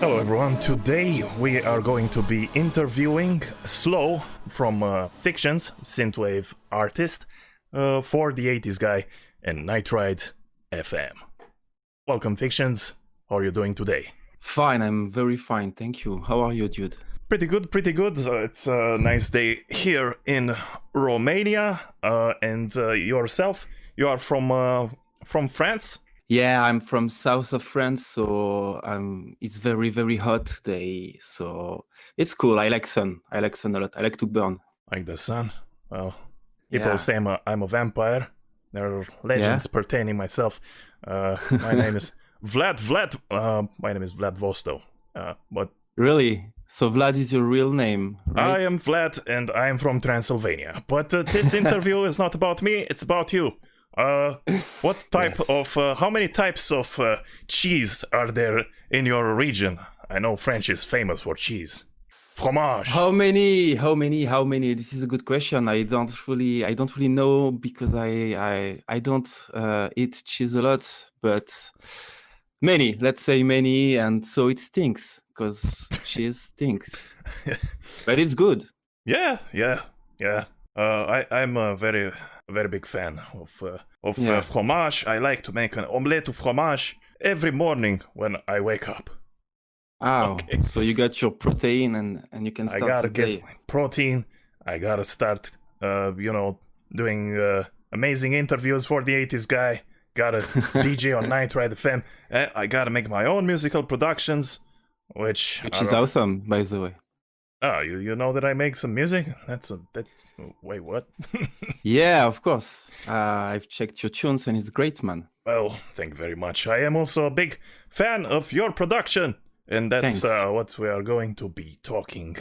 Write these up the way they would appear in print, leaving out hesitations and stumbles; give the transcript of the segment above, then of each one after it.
Hello everyone, today we are going to be interviewing Slow from Fixions, Synthwave artist, for the 80s guy, and Nightride FM. Welcome Fixions, how are you doing today? Fine, I'm very fine, thank you. How are you, dude? Pretty good, pretty good. It's a nice day here in Romania, and yourself, you are from France? Yeah, I'm from south of France, so it's very, very hot today. So it's cool. I like sun. I like sun a lot. I like to burn. Like the sun? Well, people say I'm a vampire. There are legends pertaining myself. My name is Vlad. My name is Vlad Vosto. But really? So Vlad is your real name, right? I am Vlad, and I am from Transylvania. But this interview is not about me. It's about you. What type of how many types of cheese are there in your region? I know French is famous for cheese. Fromage. How many? This is a good question. I don't really know because I don't eat cheese a lot, but many. Let's say many, and so it stinks because cheese stinks. But it's good. Yeah. I'm a very big fan of fromage. I like to make an omelette au fromage every morning when I wake up. Oh, okay. So you got your protein and you can start I gotta the day. get my protein. I gotta start, doing amazing interviews for the 80s guy. Gotta DJ on Nightride FM. I gotta make my own musical productions, which is awesome, by the way. Oh, you know that I make some music? Wait, what? Yeah, of course. I've checked your tunes and it's great, man. Well, thank you very much. I am also a big fan of your production. And that's what we are going to be talking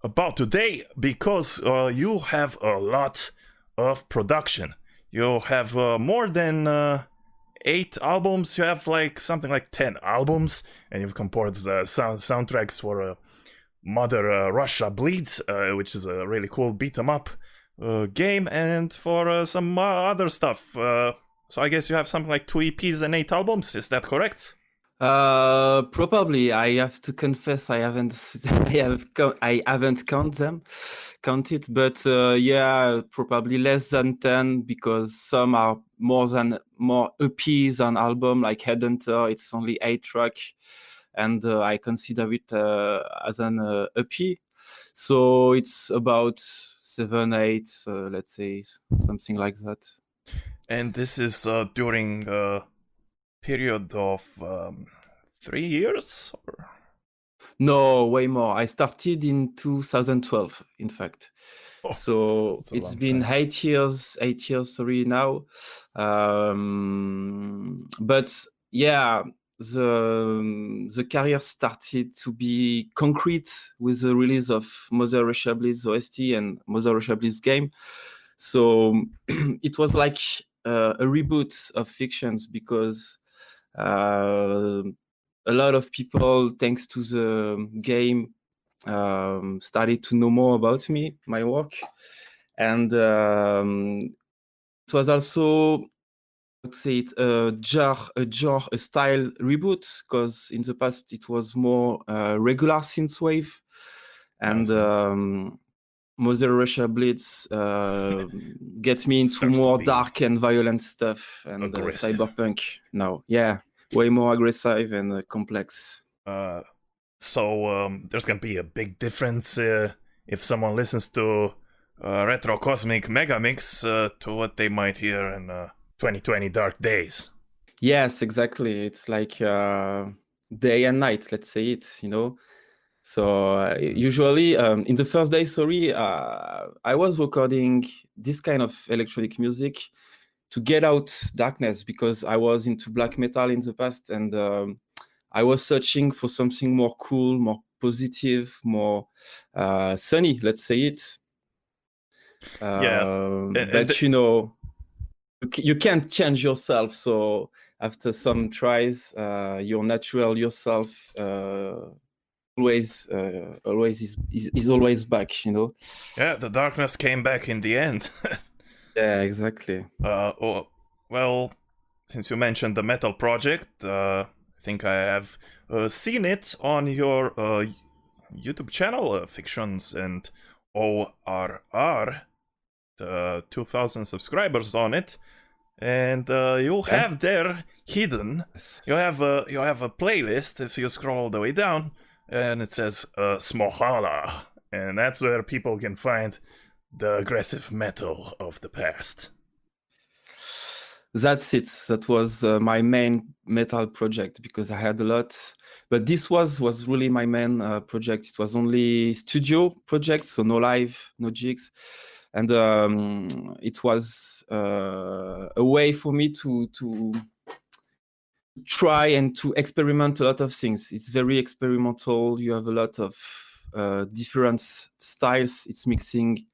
about today, because you have a lot of production. You have more than 8 albums. You have something like 10 albums, and you've composed soundtracks for Mother Russia Bleeds, which is a really cool beat-em-up game, and for some other stuff. So I guess you have something like 2 EPs and 8 albums. Is that correct? Probably. I have to confess, I haven't counted, but yeah, probably less than 10, because some are more EPs than album, like Headhunter. It's only 8 track, and I consider it as an EP. So it's about 7, 8, let's say, something like that. And this is during period of 3 years? Or? No, way more. I started in 2012, in fact. Oh, so it's been 8 years, now. But yeah, the career started to be concrete with the release of Mother Russia Bleeds OST and Mother Russia Bleeds game. So it was like a reboot of Fixions, because a lot of people, thanks to the game, started to know more about me, my work, and it was also, to say it, a style reboot, because in the past it was more regular synthwave, and Mother Russia Bleeds gets me into more dark and violent stuff, and cyberpunk now. Yeah, way more aggressive and complex. So there's gonna be a big difference if someone listens to Retro Cosmic Megamix to what they might hear in 2020 Dark Days. Yes, exactly. It's like day and night, let's say it, So usually in the first day, I was recording this kind of electronic music to get out darkness, because I was into black metal in the past, and I was searching for something more cool, more positive, more sunny, let's say it. But you can't change yourself. So after some tries, your natural yourself always is always back, Yeah, the darkness came back in the end. Yeah, exactly. Well, since you mentioned the metal project, I think I have seen it on your YouTube channel, Fixions and ORR, 2,000 subscribers on it, and you have there hidden. You have a playlist if you scroll all the way down, and it says Smohala, and that's where people can find the aggressive metal of the past. That's it. That was my main metal project, because I had a lot, but this was really my main project. It was only studio project, so no live, no gigs, and it was a way for me to try and to experiment a lot of things. It's very experimental. You have a lot of different styles. It's mixing,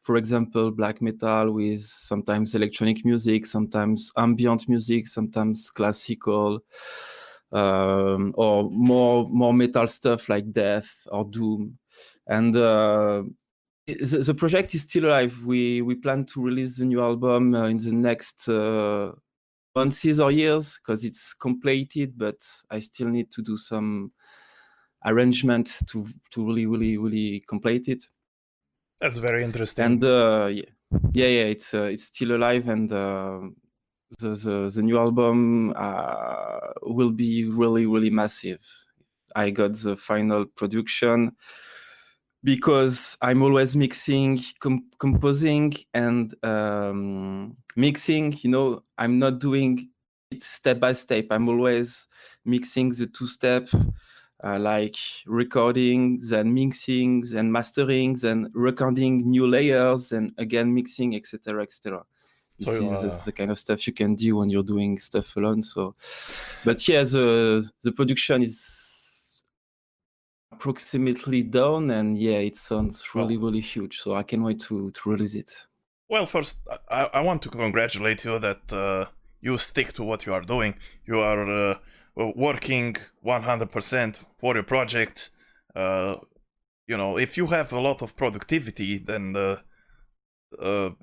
for example, black metal with sometimes electronic music, sometimes ambient music, sometimes classical, or more metal stuff like death or doom. And the project is still alive. We plan to release the new album in the next months or years, because it's completed, but I still need to do some arrangement to really complete it. That's very interesting. And it's still alive, and the new album will be really massive. I got the final production, because I'm always mixing, composing, and mixing. I'm not doing it step by step. I'm always mixing the two-step, like recording, then mixing, then mastering, then recording new layers, and again mixing, etc., etc. This is the kind of stuff you can do when you're doing stuff alone. So, but yeah, the production is approximately done, and yeah, it sounds really huge. So I can't wait to release it. Well, first, I want to congratulate you that you stick to what you are doing. You are working 100% for your project. If you have a lot of productivity, then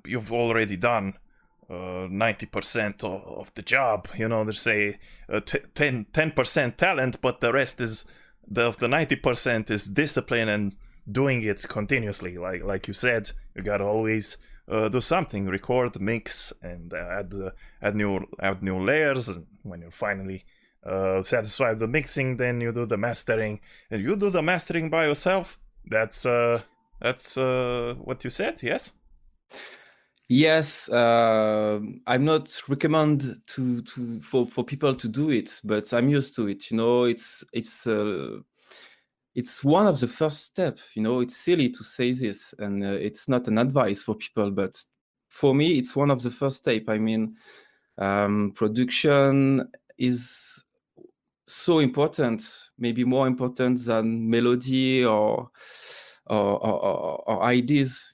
you've already done 90% of the job. They say 10% talent, but the rest is of the 90% is discipline and doing it continuously. Like you said, you gotta always do something, record, mix, and add new layers. And when you're finally satisfied with the mixing, then you do the mastering, and you do the mastering by yourself. That's what you said, yes? Yes, I'm not recommend for people to do it, but I'm used to it. It's one of the first steps. It's silly to say this, and it's not an advice for people, but for me, it's one of the first steps. I mean, production is so important, maybe more important than melody or ideas.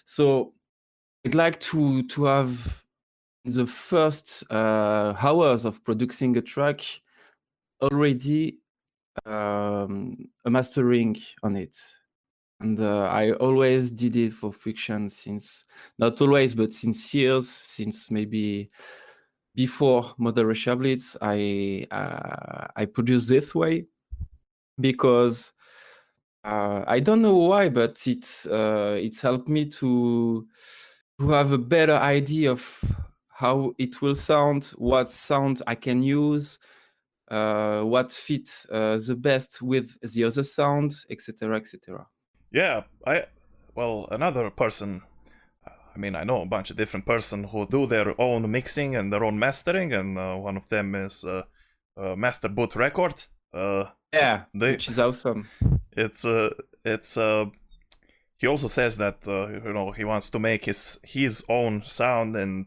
So I'd like to have the first hours of producing a track already a mastering on it. And I always did it for Fixions since, not always, but since years, since maybe before Mother Russia Blitz, I produced this way, because I don't know why, but it's helped me to have a better idea of how it will sound, what sound I can use, what fits the best with the other sound, etc., etc. Yeah, another person. I know a bunch of different person who do their own mixing and their own mastering, and one of them is Master Boot Record. Which is awesome. It's he also says that he wants to make his own sound, and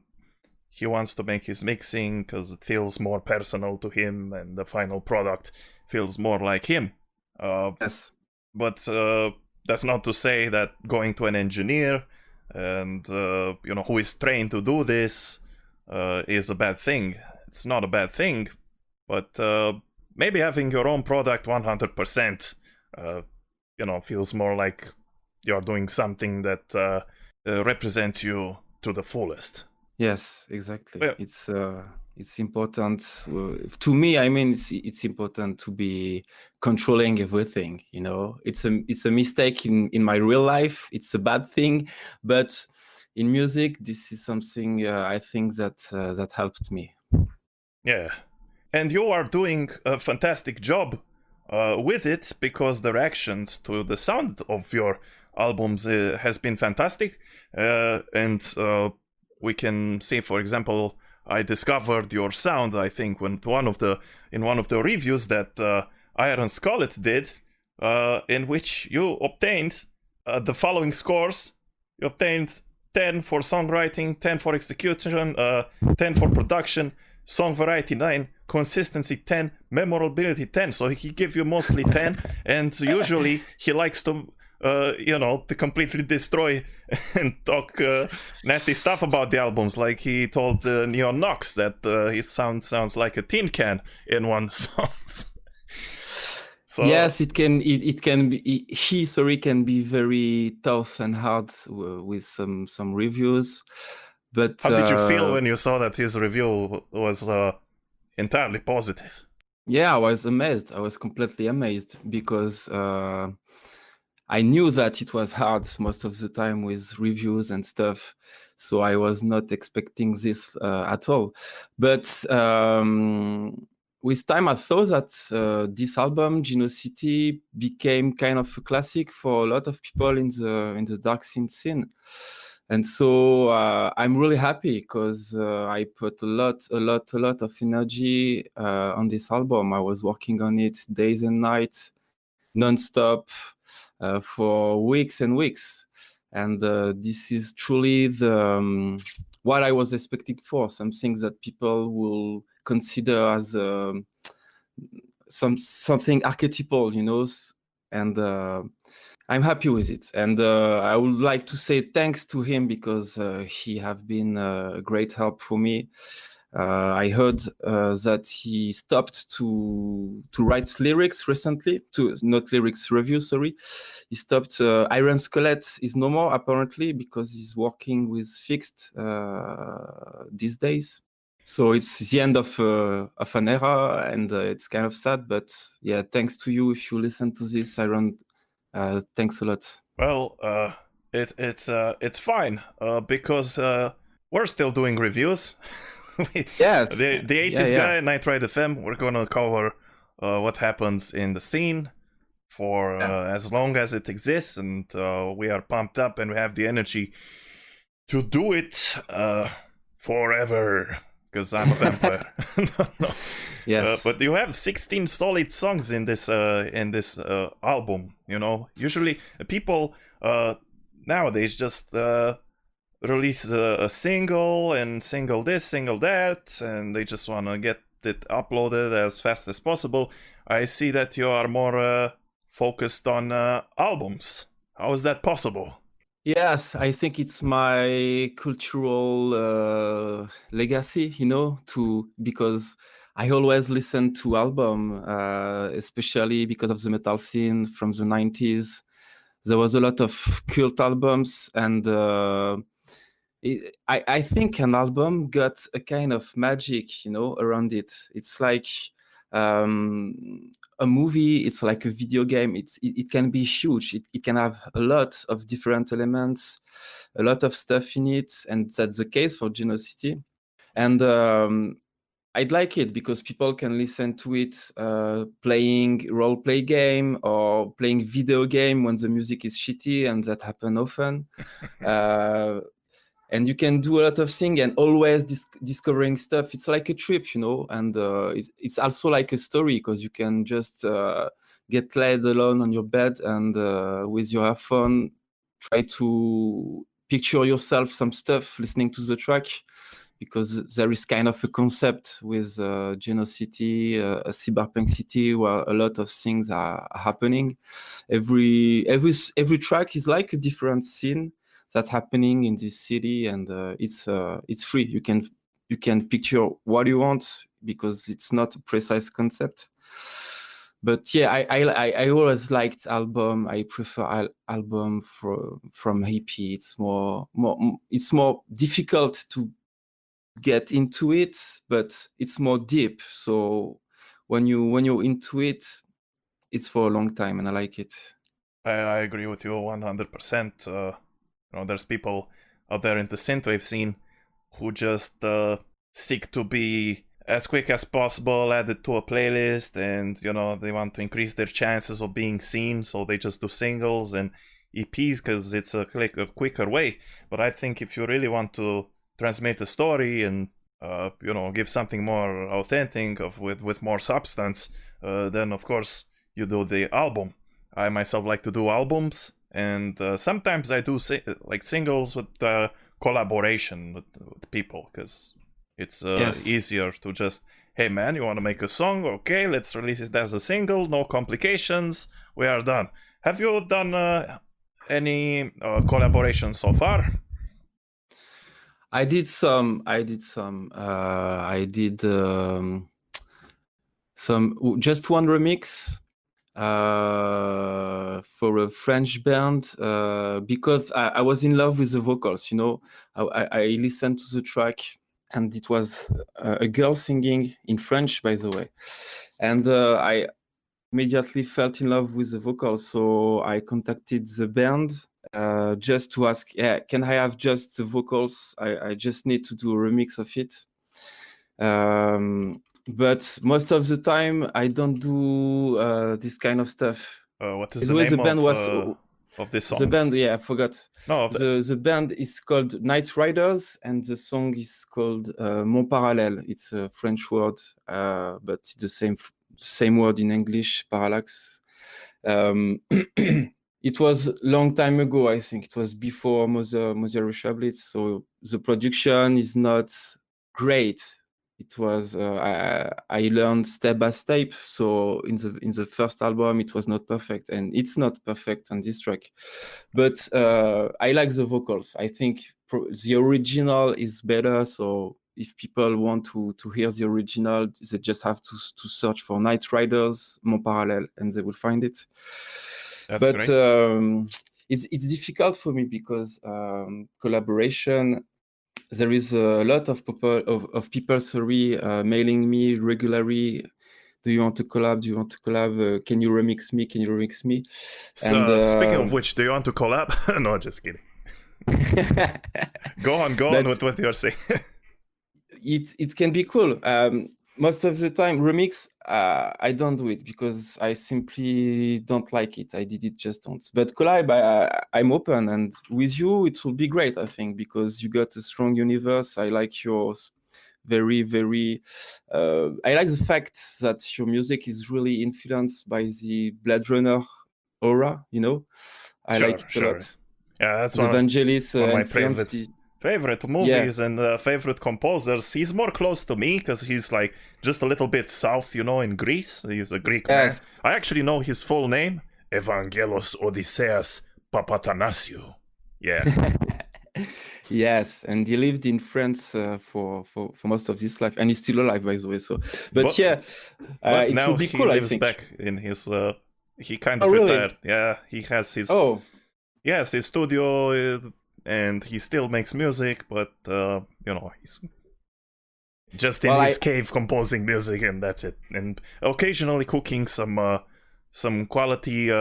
he wants to make his mixing because it feels more personal to him, and the final product feels more like him. Yes. But that's not to say that going to an engineer and who is trained to do this is a bad thing. It's not a bad thing, but maybe having your own product 100% feels more like you're doing something that represents you to the fullest. Yes, exactly. It's important to me. I mean, it's important to be controlling everything. You know, it's a mistake in my real life. It's a bad thing, but in music, this is something I think that helped me. Yeah, and you are doing a fantastic job with it, because the reactions to the sound of your albums has been fantastic, and we can see, for example, I discovered your sound, I think, when in one of the reviews that Iron Scarlet did, in which you obtained the following scores. You obtained 10 for songwriting, 10 for execution, 10 for production, song variety 9, consistency 10, memorability 10. So he give you mostly 10, and usually he likes to to completely destroy and talk nasty stuff about the albums. Like he told Neon Knox that his sound sounds like a tin can in one song. So, yes, it can be. He can be very tough and hard with some reviews. But how did you feel when you saw that his review was entirely positive? Yeah, I was amazed. I was completely amazed, because I knew that it was hard most of the time with reviews and stuff. So I was not expecting this at all. But with time, I thought that this album, Genocity, became kind of a classic for a lot of people in the Darksynth scene. And so I'm really happy, because I put a lot of energy on this album. I was working on it days and nights, non-stop, for weeks and weeks. And this is truly the what I was expecting for, something that people will consider as something archetypal, you know. And I'm happy with it. And I would like to say thanks to him, because he have been a great help for me. I heard that he stopped to write lyrics recently, not lyrics review, sorry. He stopped. Iron Scarlet is no more, apparently, because he's working with Fixed these days. So it's the end of an era, and it's kind of sad. But yeah, thanks to you if you listen to this, Iron. Thanks a lot. Well, it's fine because we're still doing reviews. Yes, the 80s guy, Nightride FM. We're gonna cover what happens in the scene for as long as it exists, and we are pumped up and we have the energy to do it forever. Because I'm a vampire. No. Yes. But you have 16 solid songs in this album. You know, usually people nowadays just release a single and single this, single that, and they just want to get it uploaded as fast as possible. I see that you are more focused on albums. How is that possible? Yes, I think it's my cultural legacy, you know, because I always listen to album, especially because of the metal scene from the 90s. There was a lot of cult albums, and I think an album got a kind of magic, you know, around it. It's like a movie, it's like a video game. It can be huge. It can have a lot of different elements, a lot of stuff in it, and that's the case for Genocity. And I'd like it because people can listen to it playing role-play game or playing video game when the music is shitty, and that happen often. And you can do a lot of things and always discovering stuff. It's like a trip, you know, and it's also like a story, because you can just get laid alone on your bed and with your phone try to picture yourself some stuff listening to the track, because there is kind of a concept with Genocity, a cyberpunk city where a lot of things are happening. Every track is like a different scene that's happening in this city, and it's free. You can picture what you want, because it's not a precise concept. But yeah, I always liked album. I prefer album from EP. It's more difficult get into it, but it's more deep. So when you're into it, it's for a long time, and I like it. I agree with you 100%. There's people out there in the synthwave scene who just seek to be as quick as possible, add it to a playlist, and they want to increase their chances of being seen, so they just do singles and EPs because it's a quicker way. But I think if you really want to transmit a story and give something more authentic with more substance, then of course you do the album. I myself like to do albums, and sometimes I do singles with collaboration with people, because it's easier to just, hey man, you want to make a song? Okay, let's release it as a single, no complications, we are done. Have you done any collaboration so far? I did some just one remix for a French band because I was in love with the vocals. I listened to the track, and it was a girl singing in French, by the way, and I immediately felt in love with the vocals. So I contacted the band just to ask, can I have just the vocals? I just need to do a remix of it. But most of the time, I don't do this kind of stuff. What is the name of this song? The band, I forgot. No, the band is called Nightride, and the song is called Mon Parallèle. It's a French word, but it's the same word in English, parallax. It was a long time ago, I think. It was before Mother Retrowave, so the production is not great. It was I learned step by step. So in the first album, it was not perfect, and it's not perfect on this track. But I like the vocals. I think the original is better. So if people want to hear the original, they just have to search for Nightriders, Mon Parallèle, and they will find it. That's great. It's difficult for me because collaboration. There is a lot of people mailing me regularly. Do you want to collab? Do you want to collab? Can you remix me? Can you remix me? So, speaking of which, do you want to collab? No, just kidding. Go on with what you're saying. It can be cool. Most of the time, remix, I don't do it because I simply don't like it. I did it just once. But collab, I'm open, and with you, it will be great, I think, because you got a strong universe. I like yours very, very... I like the fact that your music is really influenced by the Blade Runner aura, I like it a lot. Yeah, that's the Vangelis one of my favorite movies and favorite composers. He's more close to me because he's like just a little bit south, in Greece. He's a Greek man. I actually know his full name, Evangelos Odysseas Papatanasiou. Yeah. Yes, and he lived in France for most of his life, and he's still alive, by the way. So, but it will be cool. He lives back in his. He kind of retired. Yeah, he has his. Yes, his studio. And he still makes music, but he's just in his cave composing music, and that's it. And occasionally cooking some quality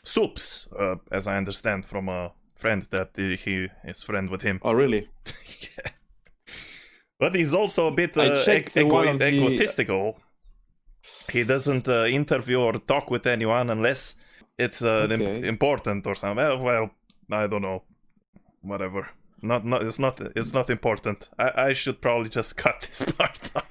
soups, as I understand from a friend that he is friend with him. Oh, really? Yeah. But he's also a bit egotistical. He doesn't interview or talk with anyone unless it's important or something. Well, I don't know. Whatever. It's not important. I should probably just cut this part up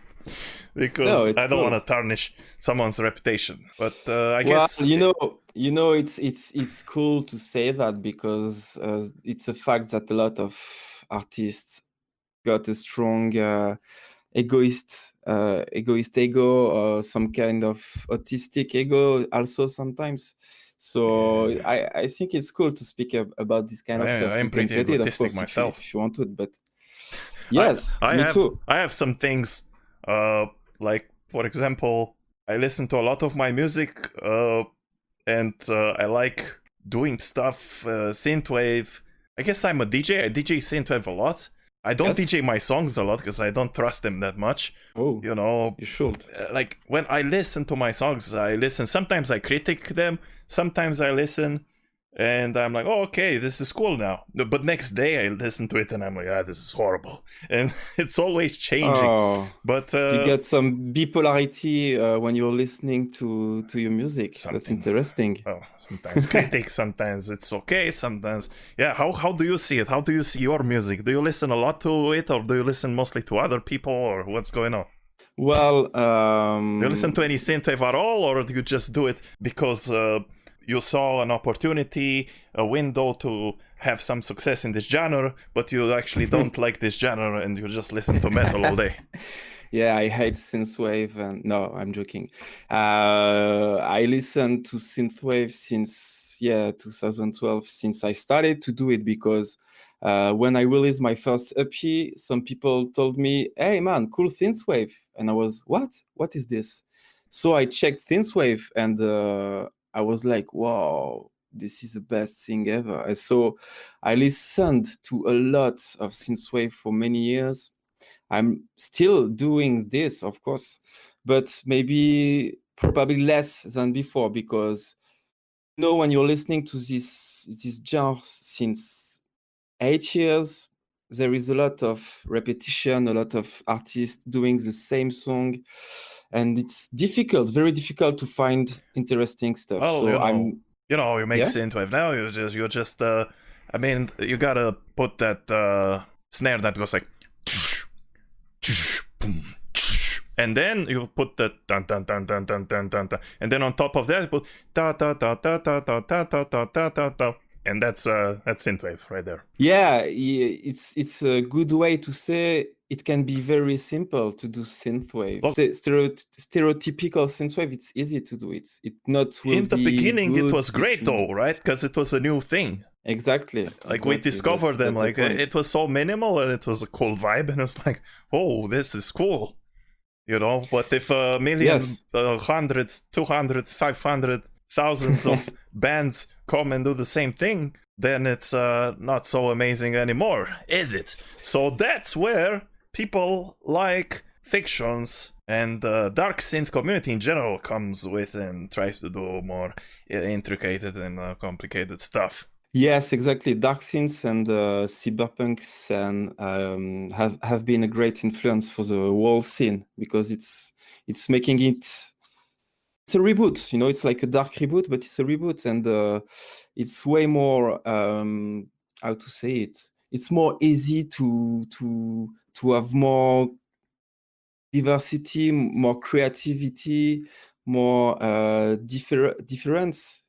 because I don't want to tarnish someone's reputation. But I guess it's cool to say that because it's a fact that a lot of artists got a strong egoist ego or some kind of autistic ego also sometimes. So I think it's cool to speak about this kind of stuff. I'm pretty autistic myself. If you want to, but yes, me too. I have some things, like for example, I listen to a lot of my music, and I like doing stuff, synthwave. I guess I'm a DJ. I DJ synthwave a lot, I don't Yes. DJ my songs a lot because I don't trust them that much. Oh, You know, you should. like when I listen to my songs, I listen. Sometimes I critique them. Sometimes I listen, and I'm like, oh, okay, this is cool now. But next day I listen to it and I'm like, this is horrible. And it's always changing. Oh, But you get some bipolarity when you're listening to your music. That's interesting. Well, sometimes critic, sometimes it's okay, sometimes yeah. How do you see it? How do you see your music? Do you listen a lot to it, or do you listen mostly to other people, or what's going on? Well, do you listen to any synthwave at all, or do you just do it because you saw an opportunity, a window to have some success in this genre, but you actually don't like this genre and you just listen to metal all day? Yeah, I hate synthwave. And no, I'm joking. I listened to synthwave since 2012, since I started to do it, because when I released my first EP, some people told me, "Hey man, cool synthwave," and I was, "What is this?" So I checked synthwave, and I was like, "Wow, this is the best thing ever." And so I listened to a lot of synthwave for many years. I'm still doing this, of course, but probably less than before, because when you're listening to this genre since 8 years, there is a lot of repetition, a lot of artists doing the same song, and it's very difficult to find interesting stuff. Well, So you make synthwave now. You just I mean, you gotta put that snare that goes like, and then you put the dun dun dun dun dun dun dun dun, and then on top of that you put da da da da da da da da da da da da, and that's synthwave right there. Yeah, it's a good way to say it can be very simple to do synthwave. Stereotypical synthwave, it's easy to do it. It not will in the be beginning good it was great though, right? Because it was a new thing. Exactly. We discovered them, like it was so minimal and it was a cool vibe, and it's like, oh, this is cool. But if a million, 100, 200, 500, thousands of bands come and do the same thing, then it's not so amazing anymore, is it? So that's where people like Fixions and the Darksynth community in general comes with and tries to do more intricate and complicated stuff. Yes, exactly. Darksynth and Cyberpunk and have been a great influence for the whole scene, because it's making it's a reboot. It's like a dark reboot, but it's a reboot, and it's way more how to say it. It's more easy to have more diversity, more creativity, more difference.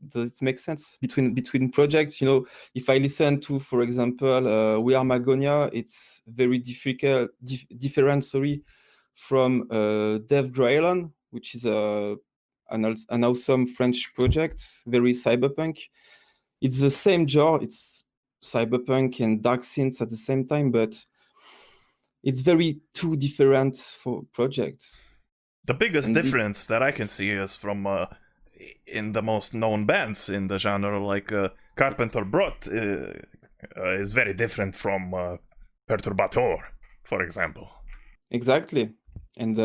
Does it make sense between projects? If I listen to, for example, We Are Magonia, it's very different, from Dev Draylon, which is an awesome French project, very cyberpunk. It's the same genre, it's cyberpunk and Darksynth at the same time, but it's very two different for projects. The biggest difference that I can see is from in the most known bands in the genre, like Carpenter Brut, is very different from Perturbator, for example. Exactly. And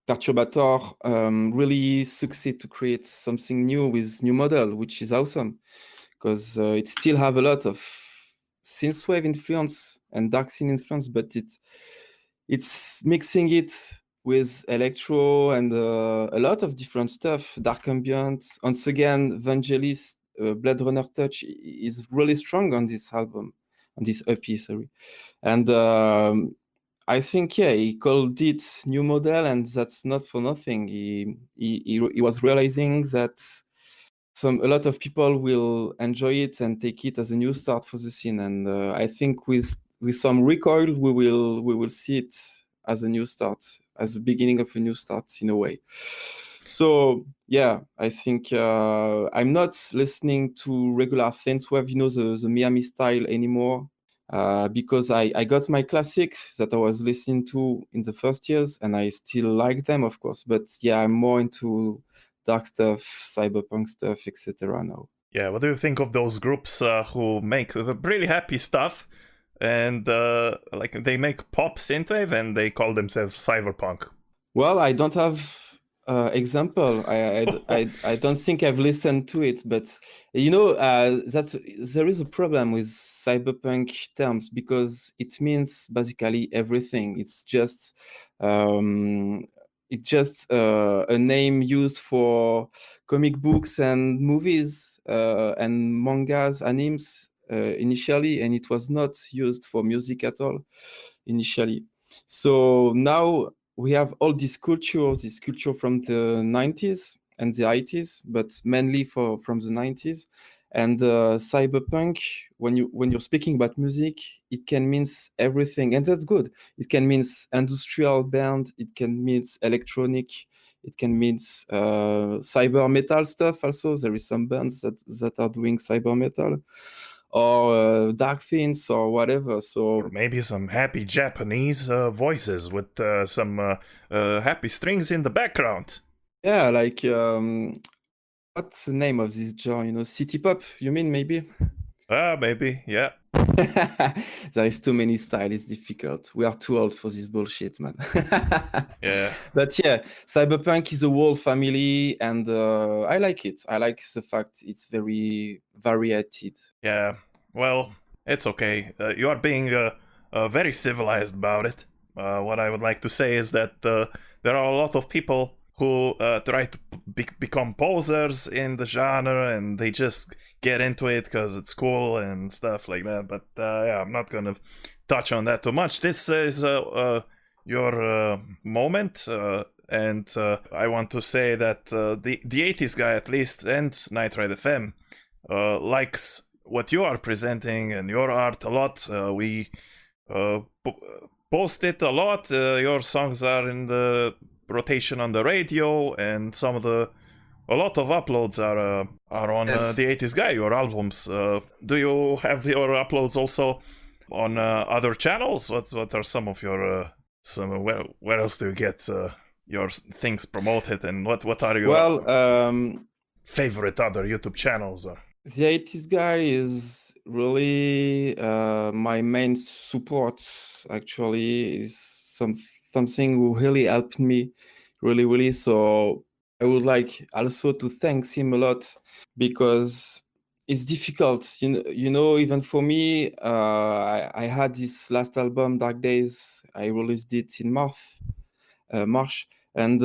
Perturbator really succeed to create something new with new model, which is awesome, because it still have a lot of synthwave influence and Darksynth influence, but it's mixing it with electro and a lot of different stuff, dark ambient. Once again, Vangelis, Blade Runner touch is really strong on this album, on this EP, sorry. And I think, he called it new model, and that's not for nothing. He was realizing that a lot of people will enjoy it and take it as a new start for the scene. And I think with some recoil, we will see it as a new start, as the beginning of a new start in a way. So I think I'm not listening to regular synthwave, the Miami style anymore, because I got my classics that I was listening to in the first years, and I still like them, of course. But I'm more into dark stuff, cyberpunk stuff, etc. now. Yeah, what do you think of those groups who make really happy stuff, and like they make pop synthwave, and they call themselves Cyberpunk. Well, I don't have example. I don't think I've listened to it, but that there is a problem with cyberpunk terms because it means basically everything. It's just a name used for comic books and movies and mangas, animes initially, and it was not used for music at all initially. So now we have all this culture from the 90s and the 80s, but mainly from the 90s. And cyberpunk, when you're speaking about music, it can mean everything, and that's good. It can mean industrial band, it can mean electronic, it can mean cyber metal stuff. Also, there is some bands that are doing cyber metal, or Darksynth or whatever. So or maybe some happy Japanese voices with some happy strings in the background. yeah, like what's the name of this genre? City pop, you mean, maybe? Maybe, yeah. There is too many styles, it's difficult. We are too old for this bullshit, man. Yeah. But yeah, cyberpunk is a whole family, and I like it. I like the fact it's very varied. Yeah, well, it's okay. You are being very civilized about it. What I would like to say is that there are a lot of people who try to become posers in the genre, and they just get into it because it's cool and stuff like that. But yeah, I'm not gonna touch on that too much. This is your moment, and I want to say that the 80s guy at least, and Nightride FM, likes what you are presenting and your art a lot. We post it a lot. Your songs are in the rotation on the radio, and a lot of uploads are on Yes. the 80s guy, your albums. Do you have your uploads also on other channels? What are some of your where else do you get your things promoted, and what are your favorite other YouTube channels? Or the 80s guy is really my main support. Actually, is something who really helped me, really. So I would like also to thank him a lot, because it's difficult. Even for me, I had this last album, Dark Days. I released it in March, and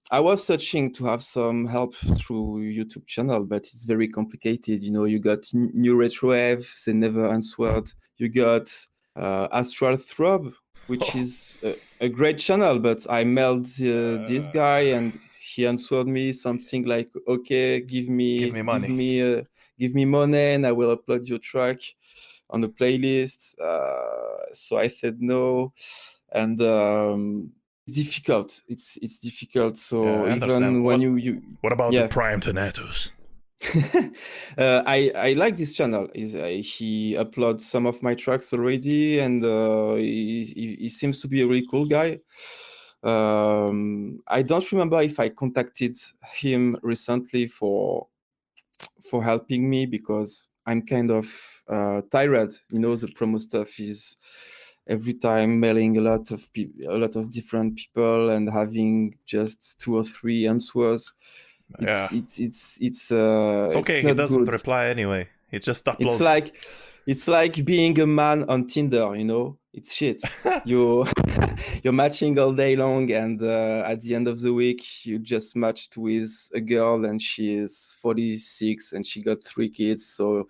I was searching to have some help through YouTube channel, but it's very complicated. You got new Retrowave, they never answered. You got Astral Throb, which is a great channel, but I mailed this guy, and he answered me something like, "Okay, give me money. Give me money, and I will upload your track on the playlist." So I said no, and difficult. It's difficult. So I even when you what about the Prime Thanatos? I like this channel. He uploads some of my tracks already, and he seems to be a really cool guy. I don't remember if I contacted him recently for helping me, because I'm kind of tired. The promo stuff is every time mailing a lot of different people and having just 2 or 3 answers. It's okay. He doesn't reply anyway. He just uploads. It's like being a man on Tinder. It's shit. You're matching all day long, and at the end of the week, you just matched with a girl, and she is 46 and she got 3 kids. So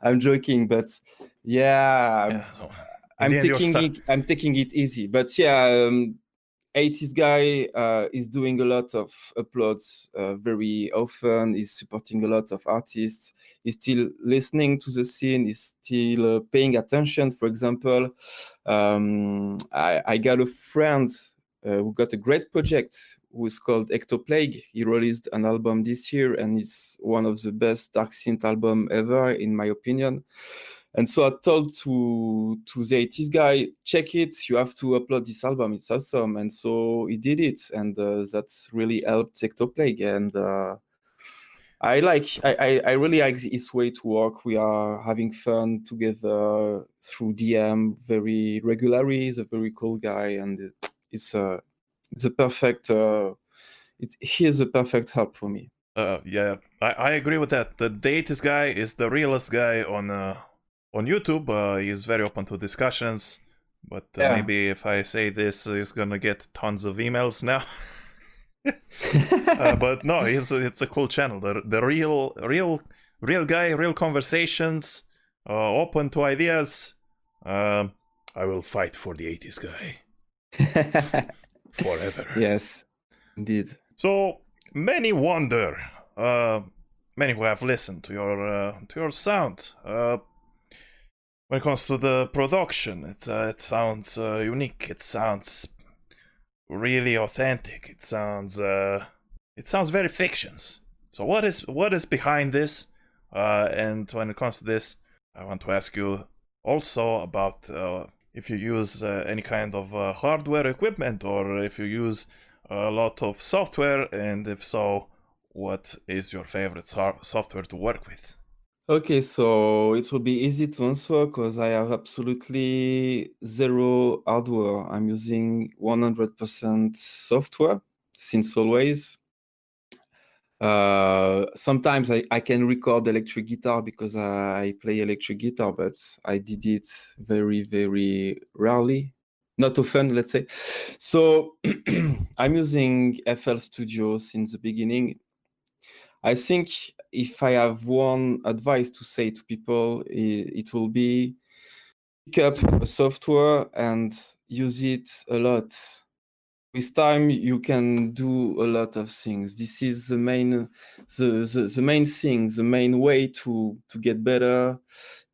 I'm joking, but so I'm taking it easy. But 80s guy is doing a lot of uploads very often. He's supporting a lot of artists. He's still listening to the scene. He's still paying attention. For example, I got a friend who got a great project who's called Ectoplague. He released an album this year, and it's one of the best Darksynth album ever, in my opinion. And so I told to the 80s guy, check it, you have to upload this album, it's awesome. And so he did it, and that's really helped Ectoplague. And I really like his way to work. We are having fun together through DM very regularly. He's a very cool guy, and it's a perfect. He is a perfect help for me. Yeah, I agree with that. The Deities guy is the realest guy on YouTube. He's very open to discussions, but maybe if I say this, he's gonna get tons of emails now. But no, it's a cool channel. The real guy, real conversations, open to ideas. I will fight for the 80s guy forever. Yes, indeed. So many wonder, many who have listened to your sound. When it comes to the production, it sounds unique. It sounds really authentic. It sounds very Fixions. So what is behind this? And when it comes to this, I want to ask you also about if you use any kind of hardware equipment, or if you use a lot of software, and if so, what is your favorite software to work with? Okay, so it will be easy to answer because I have absolutely zero hardware. I'm using 100% software since always. Sometimes I can record electric guitar because I play electric guitar, but I did it very, very rarely. Not often, let's say. So I'm using FL Studio since the beginning. I think if I have one advice to say to people, it will be pick up a software and use it a lot. With time, you can do a lot of things. This is the main thing. The main way to get better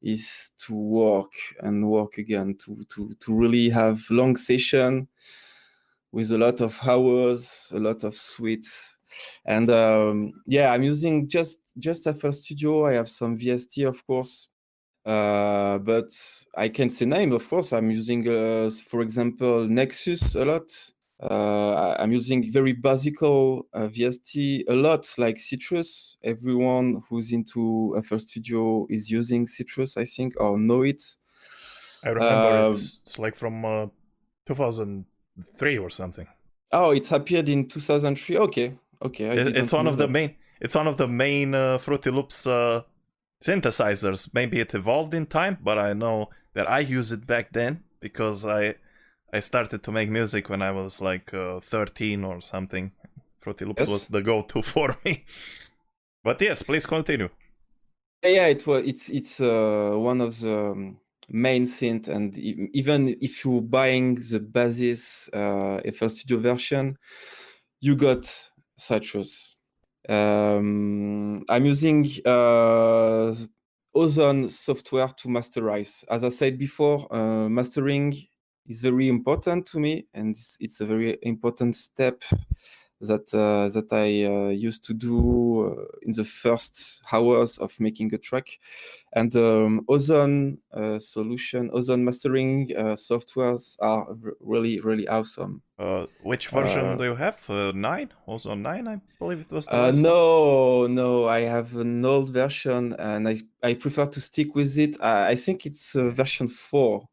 is to work and work again. To really have long session with a lot of hours, a lot of suites. And I'm using just FL Studio. I have some VST, of course, but I can say name, of course. I'm using, for example, Nexus a lot. I'm using very basical VST a lot, like Citrus. Everyone who's into FL Studio is using Citrus, I think, or know it. I remember it's like from 2003 or something. Oh, it appeared in 2003. Okay. It's one of the main. It's one of the main Fruity Loops synthesizers. Maybe it evolved in time, but I know that I used it back then because I started to make music when I was like 13 or something. Fruity Loops was the go-to for me. But yes, please continue. Yeah, it's one of the main synth, and even if you're buying the basis FL Studio version, you got Citrus. I'm using Ozone software to masterize. As I said before, mastering is very important to me, and it's a very important step that I used to do in the first hours of making a track. And Ozone Ozone mastering softwares are really, really awesome. Which version do you have? 9? Ozone 9, I believe it was the last one? No, I have an old version, and I prefer to stick with it. I think it's version 4.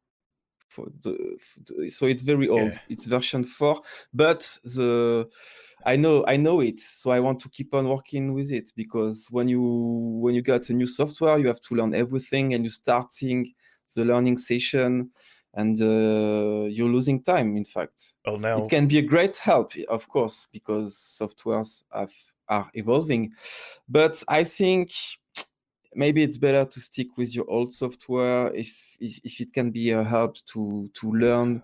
So it's very old. Yeah. It's version 4, but I know it, so I want to keep on working with it, because when you get a new software, you have to learn everything, and you're starting the learning session, and you're losing time. In fact, it can be a great help, of course, because softwares are evolving, but I think maybe it's better to stick with your old software if it can be a help to learn.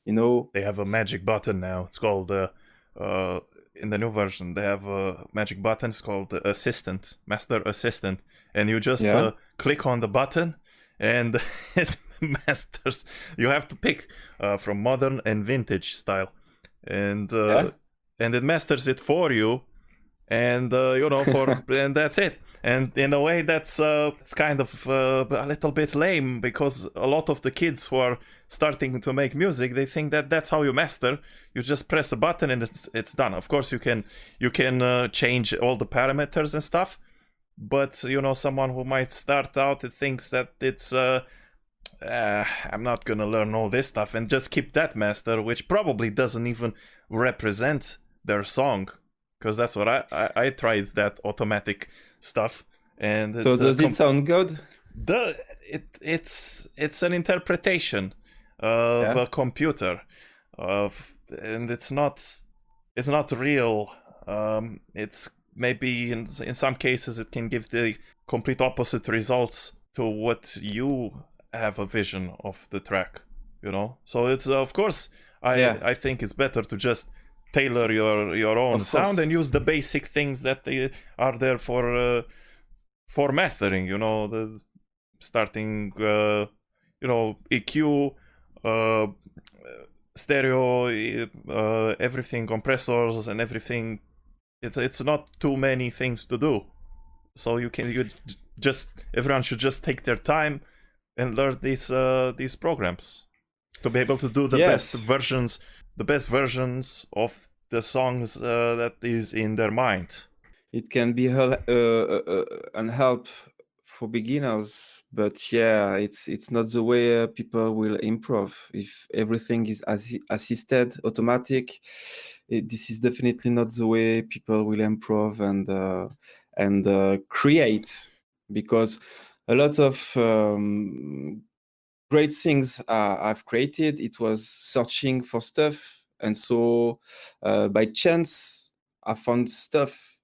They have a magic button now. It's called in the new version, they have a magic button. It's called Assistant, Master Assistant, and you just click on the button, and it masters. You have to pick from modern and vintage style, and it masters it for you, and and that's it. And in a way, that's it's kind of a little bit lame, because a lot of the kids who are starting to make music, they think that that's how you master. You just press a button and it's done. Of course, you can change all the parameters and stuff, but you know, someone who might start out and thinks that it's I'm not gonna learn all this stuff and just keep that master, which probably doesn't even represent their song, because that's what I tried, that automatic stuff. And so does it sound good? It's an interpretation of a computer, and it's not real. It's maybe in some cases it can give the complete opposite results to what you have a vision of the track, you know. So it's of course I think it's better to just tailor your own sound and use the basic things that they are there for mastering, you know, the starting you know, EQ, stereo, everything, compressors and everything. It's not too many things to do, so everyone should just take their time and learn these programs to be able to do the best versions of the songs that is in their mind. It can be an help for beginners, but yeah, it's not the way people will improv. If everything is assisted, automatic, this is definitely not the way people will improv and create, because a lot of great things I've created, it was searching for stuff, and so by chance I found stuff,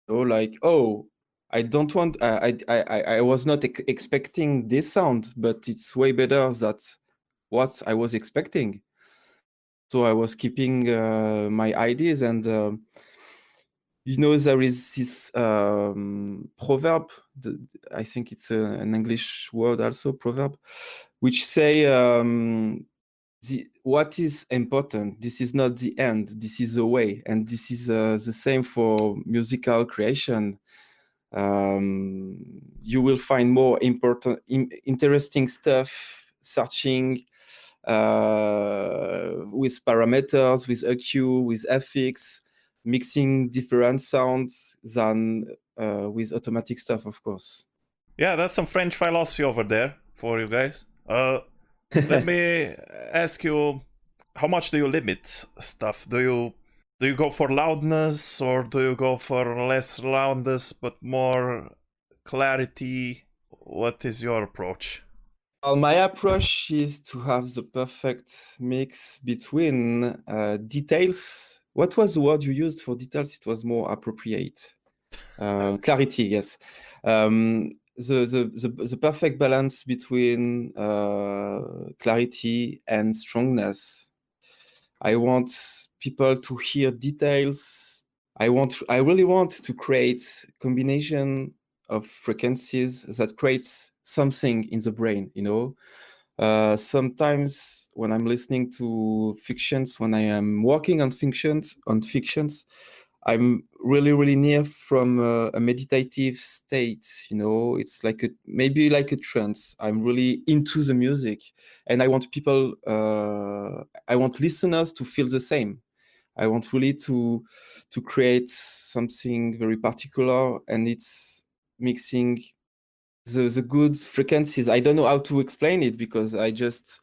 you know, like, oh, I don't want I was not expecting this sound, but it's way better than what I was expecting. So I was keeping my ideas, and you know, there is this proverb, I think it's an English word also, proverb, which say what is important, this is not the end, this is the way. And this is the same for musical creation. You will find more interesting stuff searching with parameters, with EQ, with FX, mixing different sounds than with automatic stuff, of course. Yeah, that's some French philosophy over there for you guys. Let me ask you, how much do you limit stuff? Do you go for loudness, or do you go for less loudness but more clarity? What is your approach? Well, my approach is to have the perfect mix between details. What was the word you used for details? It was more appropriate. Clarity, yes. The perfect balance between clarity and strongness. I want people to hear details. I really want to create combination of frequencies that creates something in the brain, you know. Sometimes when I'm listening to Fixions, when I am working on Fixions, I'm really near from a meditative state, you know. It's like maybe like a trance. I'm really into the music, and I want people, I want listeners to feel the same. I want really to create something very particular, and it's mixing the good frequencies. I don't know how to explain it, because I just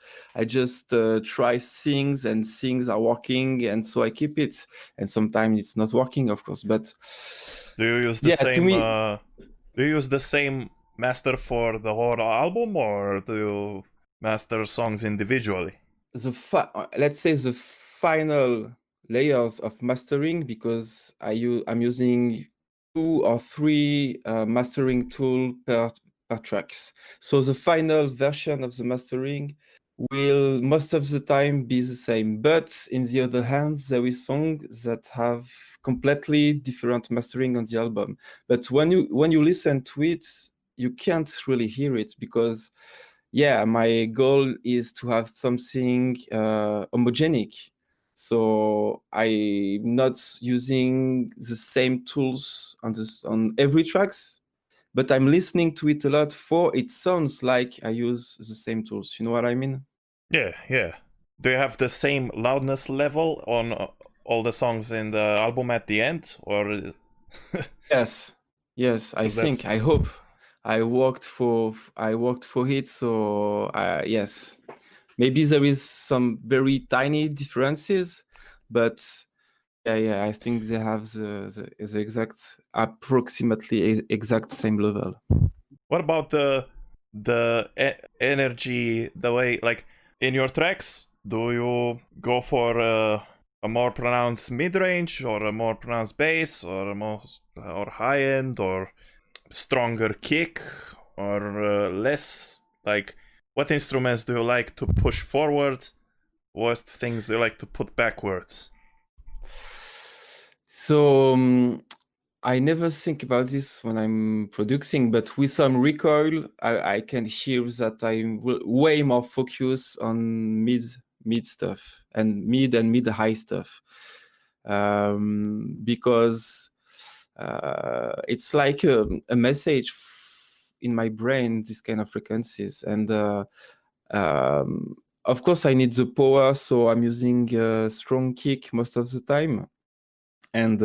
try things, and things are working, and so I keep it. And sometimes it's not working, of course. But do you use the same? Do you use the same master for the whole album, or do you master songs individually? Let's say the final layers of mastering, because I'm using 2 or 3 mastering tool per tracks. So the final version of the mastering will most of the time be the same. But in the other hand, there is songs that have completely different mastering on the album. But when you listen to it, you can't really hear it, because yeah, my goal is to have something homogenic. So I'm not using the same tools on every tracks, but I'm listening to it a lot, for it sounds like I use the same tools. You know what I mean? Yeah. Do you have the same loudness level on all the songs in the album at the end, or? Yes. Yes, I hope. I worked for it, so yes. Maybe there is some very tiny differences, but yeah, I think they have the exact, approximately exact same level. What about the energy, the way, like, in your tracks, do you go for a more pronounced mid-range, or a more pronounced bass, or or high-end, or stronger kick, or less? Like, what instruments do you like to push forward? What things do you like to put backwards? So I never think about this when I'm producing, but with some recoil, I can hear that I'm way more focused on mid stuff and mid high stuff, because it's like a message in my brain, this kind of frequencies, and of course I need the power, so I'm using a strong kick most of the time. And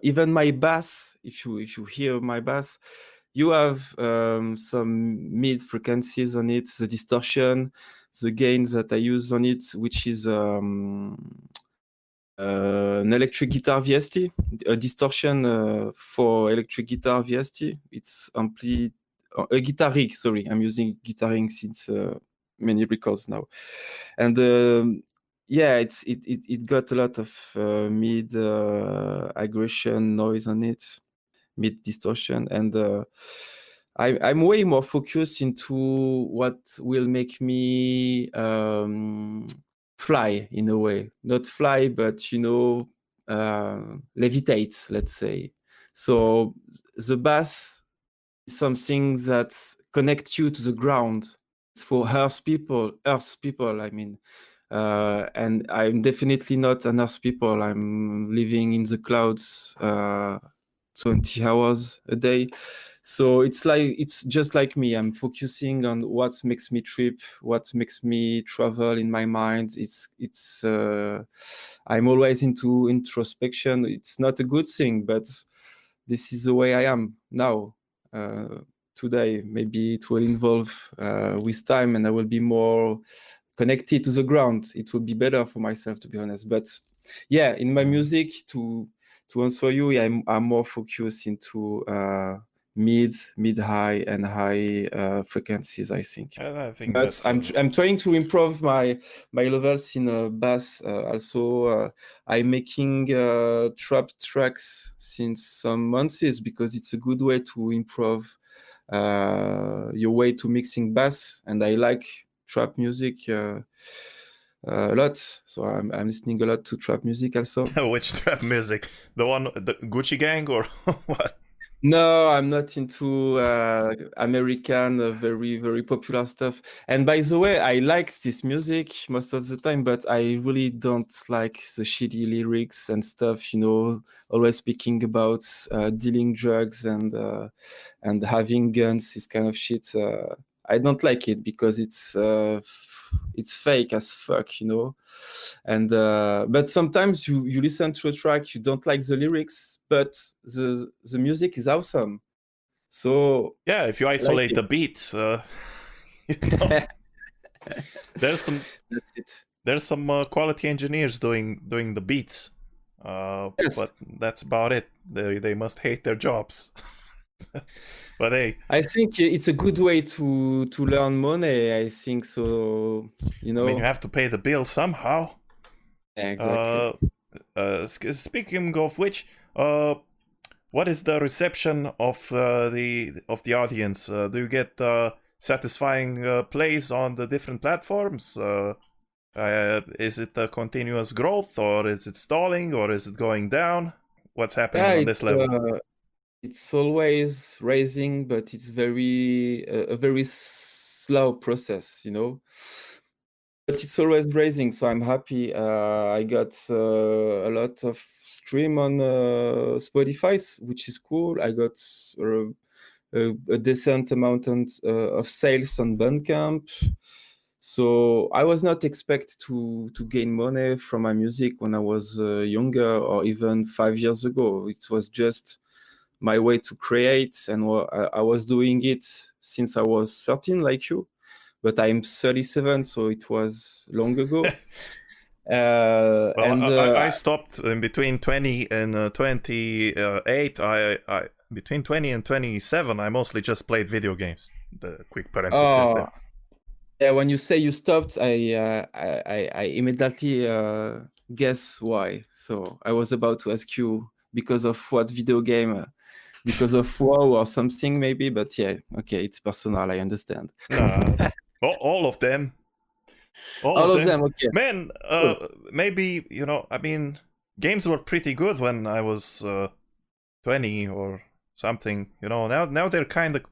even my bass, if you hear my bass, you have some mid frequencies on it, the distortion, the gains that I use on it, which is an electric guitar VST, a distortion for electric guitar VST. It's a guitar rig. Sorry, I'm using guitar rig since many records now, and yeah, it got a lot of mid aggression noise on it, mid distortion, and I'm way more focused into what will make me fly in a way. Not fly, but levitate, let's say. So the bass is something that connects you to the ground. It's for earth people, I mean. And I'm definitely not an earth people. I'm living in the clouds 20 hours a day. So it's just like me. I'm focusing on what makes me trip, what makes me travel in my mind. It's I'm always into introspection. It's not a good thing, but this is the way I am now. Today, maybe it will evolve with time, and I will be more connected to the ground. It will be better for myself, to be honest. But yeah, in my music, to answer you, yeah, I'm more focused into mid, high, and high frequencies, I think. I think But that's. I'm trying to improve my levels in bass. Also, I'm making trap tracks since some months, because it's a good way to improve your way to mixing bass, and I like trap music a lot. So I'm listening a lot to trap music also. Which trap music? The Gucci Gang, or what? No, I'm not into American, very, very popular stuff. And by the way, I like this music most of the time, but I really don't like the shitty lyrics and stuff, always speaking about dealing drugs and having guns, this kind of shit. I don't like it because it's fake as fuck, and but sometimes you listen to a track, you don't like the lyrics, but the music is awesome. So yeah, if you isolate the beat, there's some. That's it. There's some quality engineers doing the beats, Yes. but that's about it. They must hate their jobs. But hey, I think it's a good way to learn money. I think so. I mean, you have to pay the bill somehow. Yeah, exactly. Speaking of which, what is the reception of the audience? Do you get satisfying plays on the different platforms? Is it a continuous growth, or is it stalling, or is it going down? What's happening on this level? It's always raising, but it's a very slow process, But it's always raising, so I'm happy. I got a lot of stream on Spotify, which is cool. I got a decent amount of sales on Bandcamp. So I was not expect to gain money from my music when I was younger, or even 5 years ago. It was just my way to create, and I was doing it since I was 13, like you, but I'm 37, so it was long ago. I stopped in between 20 and 28. I between 20 and 27, I mostly just played video games. The quick parenthesis there. Yeah, when you say you stopped, I immediately guess why. So I was about to ask you because of what video game, because of WoW or something maybe. But yeah, okay, it's personal. I understand. All of them. All of them. Okay. Man, maybe, you know, I mean, games were pretty good when I was 20 or something. You know, now they're kind of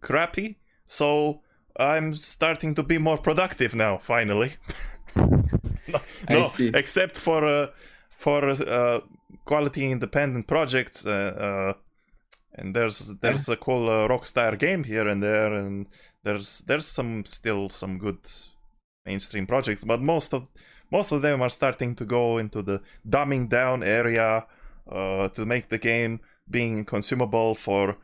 crappy. So I'm starting to be more productive now, finally. no, except for quality independent projects. And there's a cool Rockstar game here and there, and there's still some good mainstream projects, but most of them are starting to go into the dumbing down area to make the game being consumable for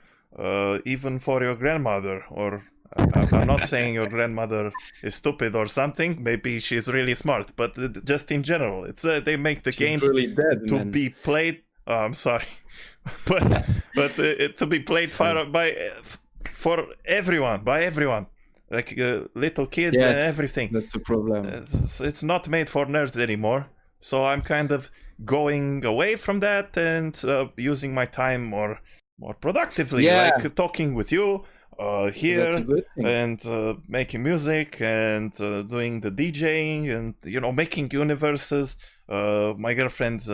even for your grandmother. Or I'm not saying your grandmother is stupid or something. Maybe she's really smart, but just in general, it's they make the games really dead, to be played. I'm sorry, but to be played for everyone, by everyone. Like little kids and everything. That's the problem. It's not made for nerds anymore. So I'm kind of going away from that and using my time more productively, like talking with you here and making music and doing the DJing and, you know, making universes. My girlfriend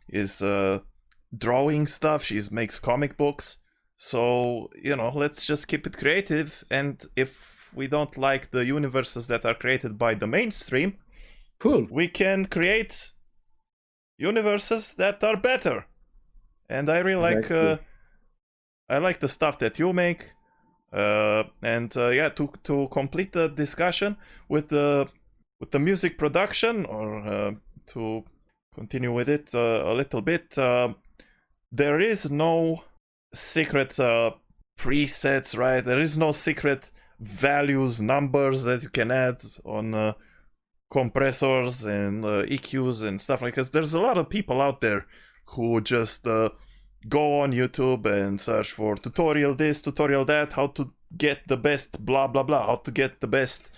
is drawing stuff. She makes comic books. So, you know, let's just keep it creative. And if we don't like the universes that are created by the mainstream, we can create universes that are better. And I really like the stuff that you make. To complete the discussion with the music production, or to continue with it a little bit, there is no secret presets, right? There is no secret values, numbers that you can add on compressors and EQs and stuff like that. There's a lot of people out there who just go on YouTube and search for tutorial this, tutorial that, how to get the best blah blah blah, how to get the best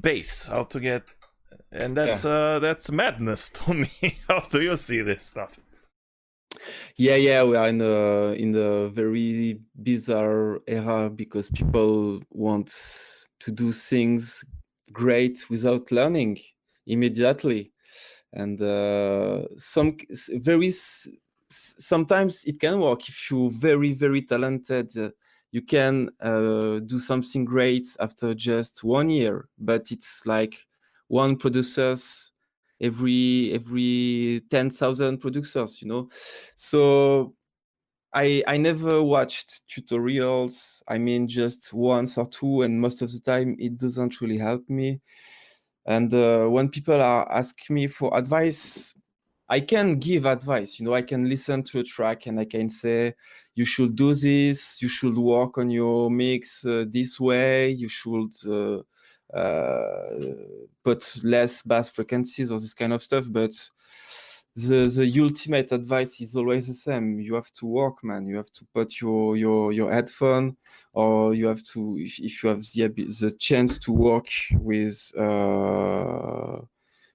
bass, how to get, and that's madness to me. How do you see this stuff? Yeah, we are in a very bizarre era because people want to do things great without learning immediately, and sometimes it can work if you're very, very talented. You can do something great after just 1 year, but it's like one producers every 10,000 producers, you know. So I never watched tutorials. I mean, just once or two, and most of the time it doesn't really help me. And when people are asking me for advice, I can give advice. You know, I can listen to a track and I can say, you should do this, you should work on your mix this way, you should put less bass frequencies or this kind of stuff. But the ultimate advice is always the same. You have to work, man. You have to put your headphone, or you have to, if you have the chance to work with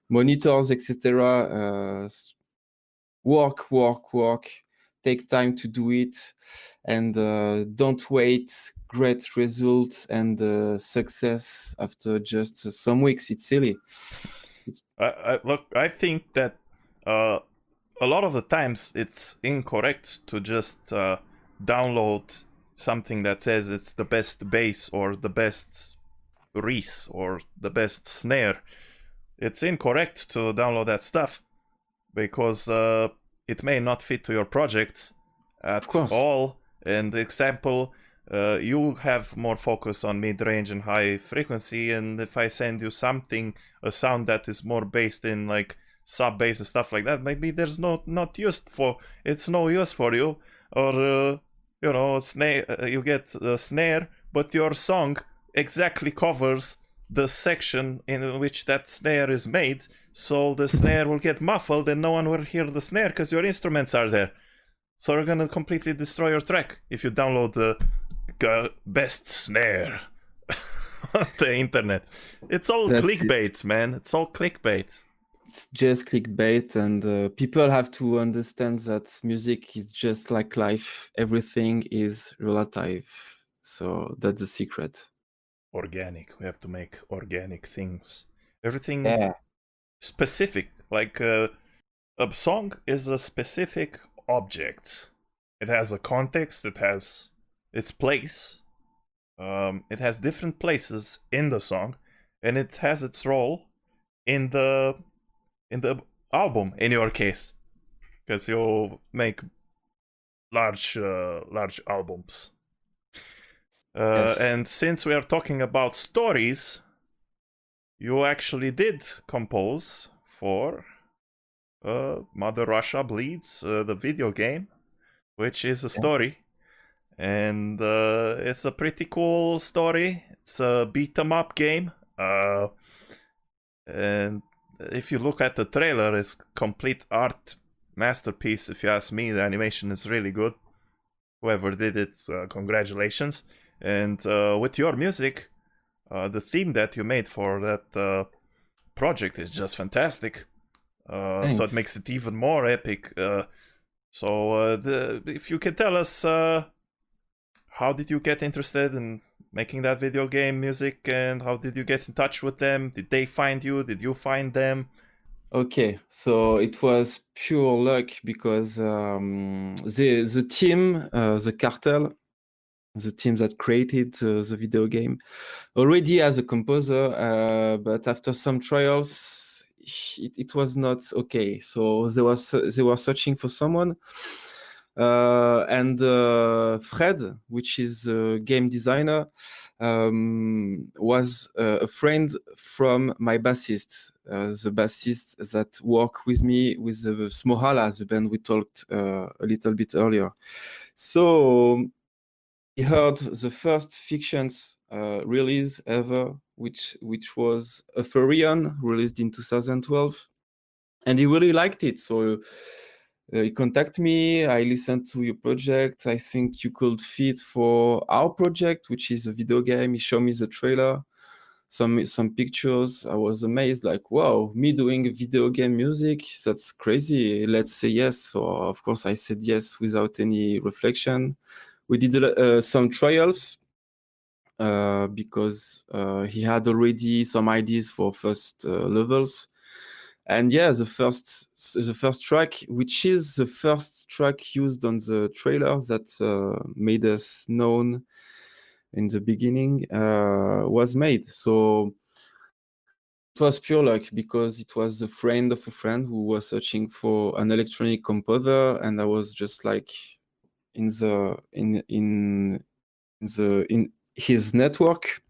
monitors, etc. Work. Take time to do it, and don't wait great results and success after just some weeks. It's silly. I think that a lot of the times it's incorrect to just download something that says it's the best bass or the best reese or the best snare. It's incorrect to download that stuff because it may not fit to your project at all. And example, you have more focus on mid-range and high frequency, and if I send you a sound that is more based in like sub-bass and stuff like that, maybe there's no use for you, or you know, snare. You get a snare, but your song exactly covers the section in which that snare is made, so the snare will get muffled and no one will hear the snare because your instruments are there. So you're gonna completely destroy your track if you download the best snare on the internet. It's all clickbait, man. It's all clickbait. It's just clickbait, and people have to understand that music is just like life. Everything is relative. So that's the secret. Organic. We have to make organic things. Everything Yeah. specific. Like a song is a specific object. It has a context. It has its place. It has different places in the song, and it has its role in the album. In your case, because you make large albums. Yes. And since we are talking about stories, you actually did compose for Mother Russia Bleeds, the video game, which is a story. And it's a pretty cool story. It's a beat 'em up game. And if you look at the trailer, it's complete art masterpiece. If you ask me, the animation is really good. Whoever did it, congratulations. And with your music, the theme that you made for that project is just fantastic. So it makes it even more epic. If you can tell us, how did you get interested in making that video game music, and how did you get in touch with them? Did they find you? Did you find them? Okay, so it was pure luck because the team, the cartel, the team that created the video game, already has a composer, but after some trials, it was not okay. So they were searching for someone, and Fred, which is a game designer, was a friend from my bassist, the bassist that worked with me with the Smohala, the band we talked a little bit earlier. So he heard the first Fixions release ever, which was a Furion released in 2012, and he really liked it. So he contacted me. I listened to your project. I think you could fit for our project, which is a video game. He showed me the trailer, some pictures. I was amazed, like, wow, me doing video game music, that's crazy. Let's say yes. So of course I said yes without any reflection. We did some trials because he had already some ideas for first levels. And yeah, the first track, which is the first track used on the trailer that made us known in the beginning, was made. So it was pure luck because it was a friend of a friend who was searching for an electronic composer, and I was just like in his network.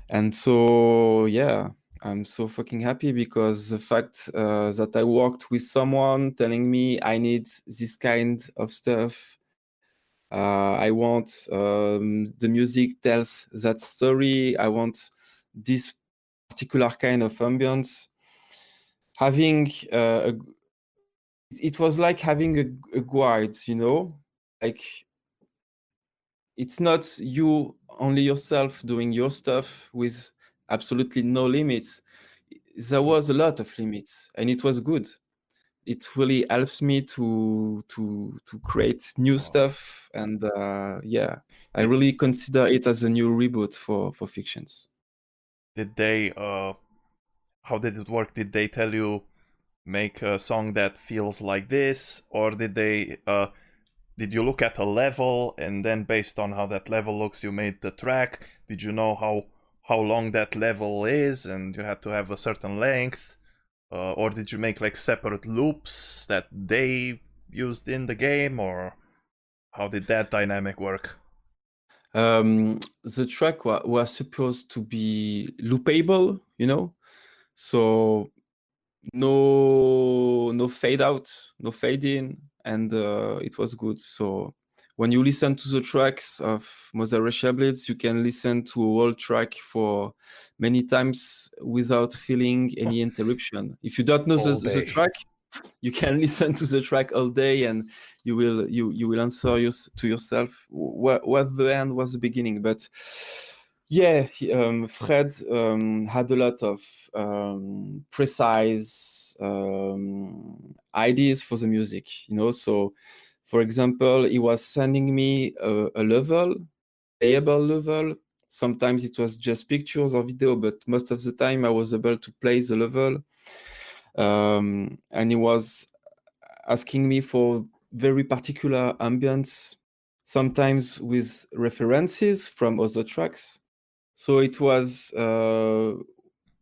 And so yeah, I'm so fucking happy because the fact that I worked with someone telling me I need this kind of stuff, I want the music tells that story, I want this particular kind of ambience. Having it was like having a guide, you know, like it's not you only yourself doing your stuff with absolutely no limits. There was a lot of limits, and it was good. It really helps me to create new stuff, and yeah, I really consider it as a new reboot for Fixions. Did they how did it work? Did they tell you make a song that feels like this, or did they did you look at a level and then based on how that level looks you made the track? Did you know how long that level is and you had to have a certain length? Or did you make like separate loops that they used in the game, or how did that dynamic work? The track was supposed to be loopable, you know, so no fade out, no fade in, and it was good. So when you listen to the tracks of Mother Russia Blades, you can listen to a whole track for many times without feeling any interruption. If you don't know the track, you can listen to the track all day, and you will answer to yourself what the end was the beginning. But yeah, Fred had a lot of precise ideas for the music, so for example, he was sending me a level, playable level. Sometimes it was just pictures or video, but most of the time I was able to play the level. And he was asking me for very particular ambience, sometimes with references from other tracks. So it was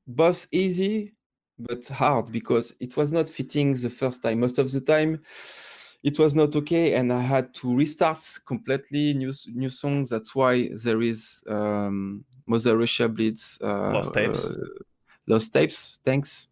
both easy but hard, because it was not fitting the first time. Most of the time it was not okay, and I had to restart completely new songs. That's why there is Mother Russia Bleeds Lost Tapes. Lost Tapes, thanks.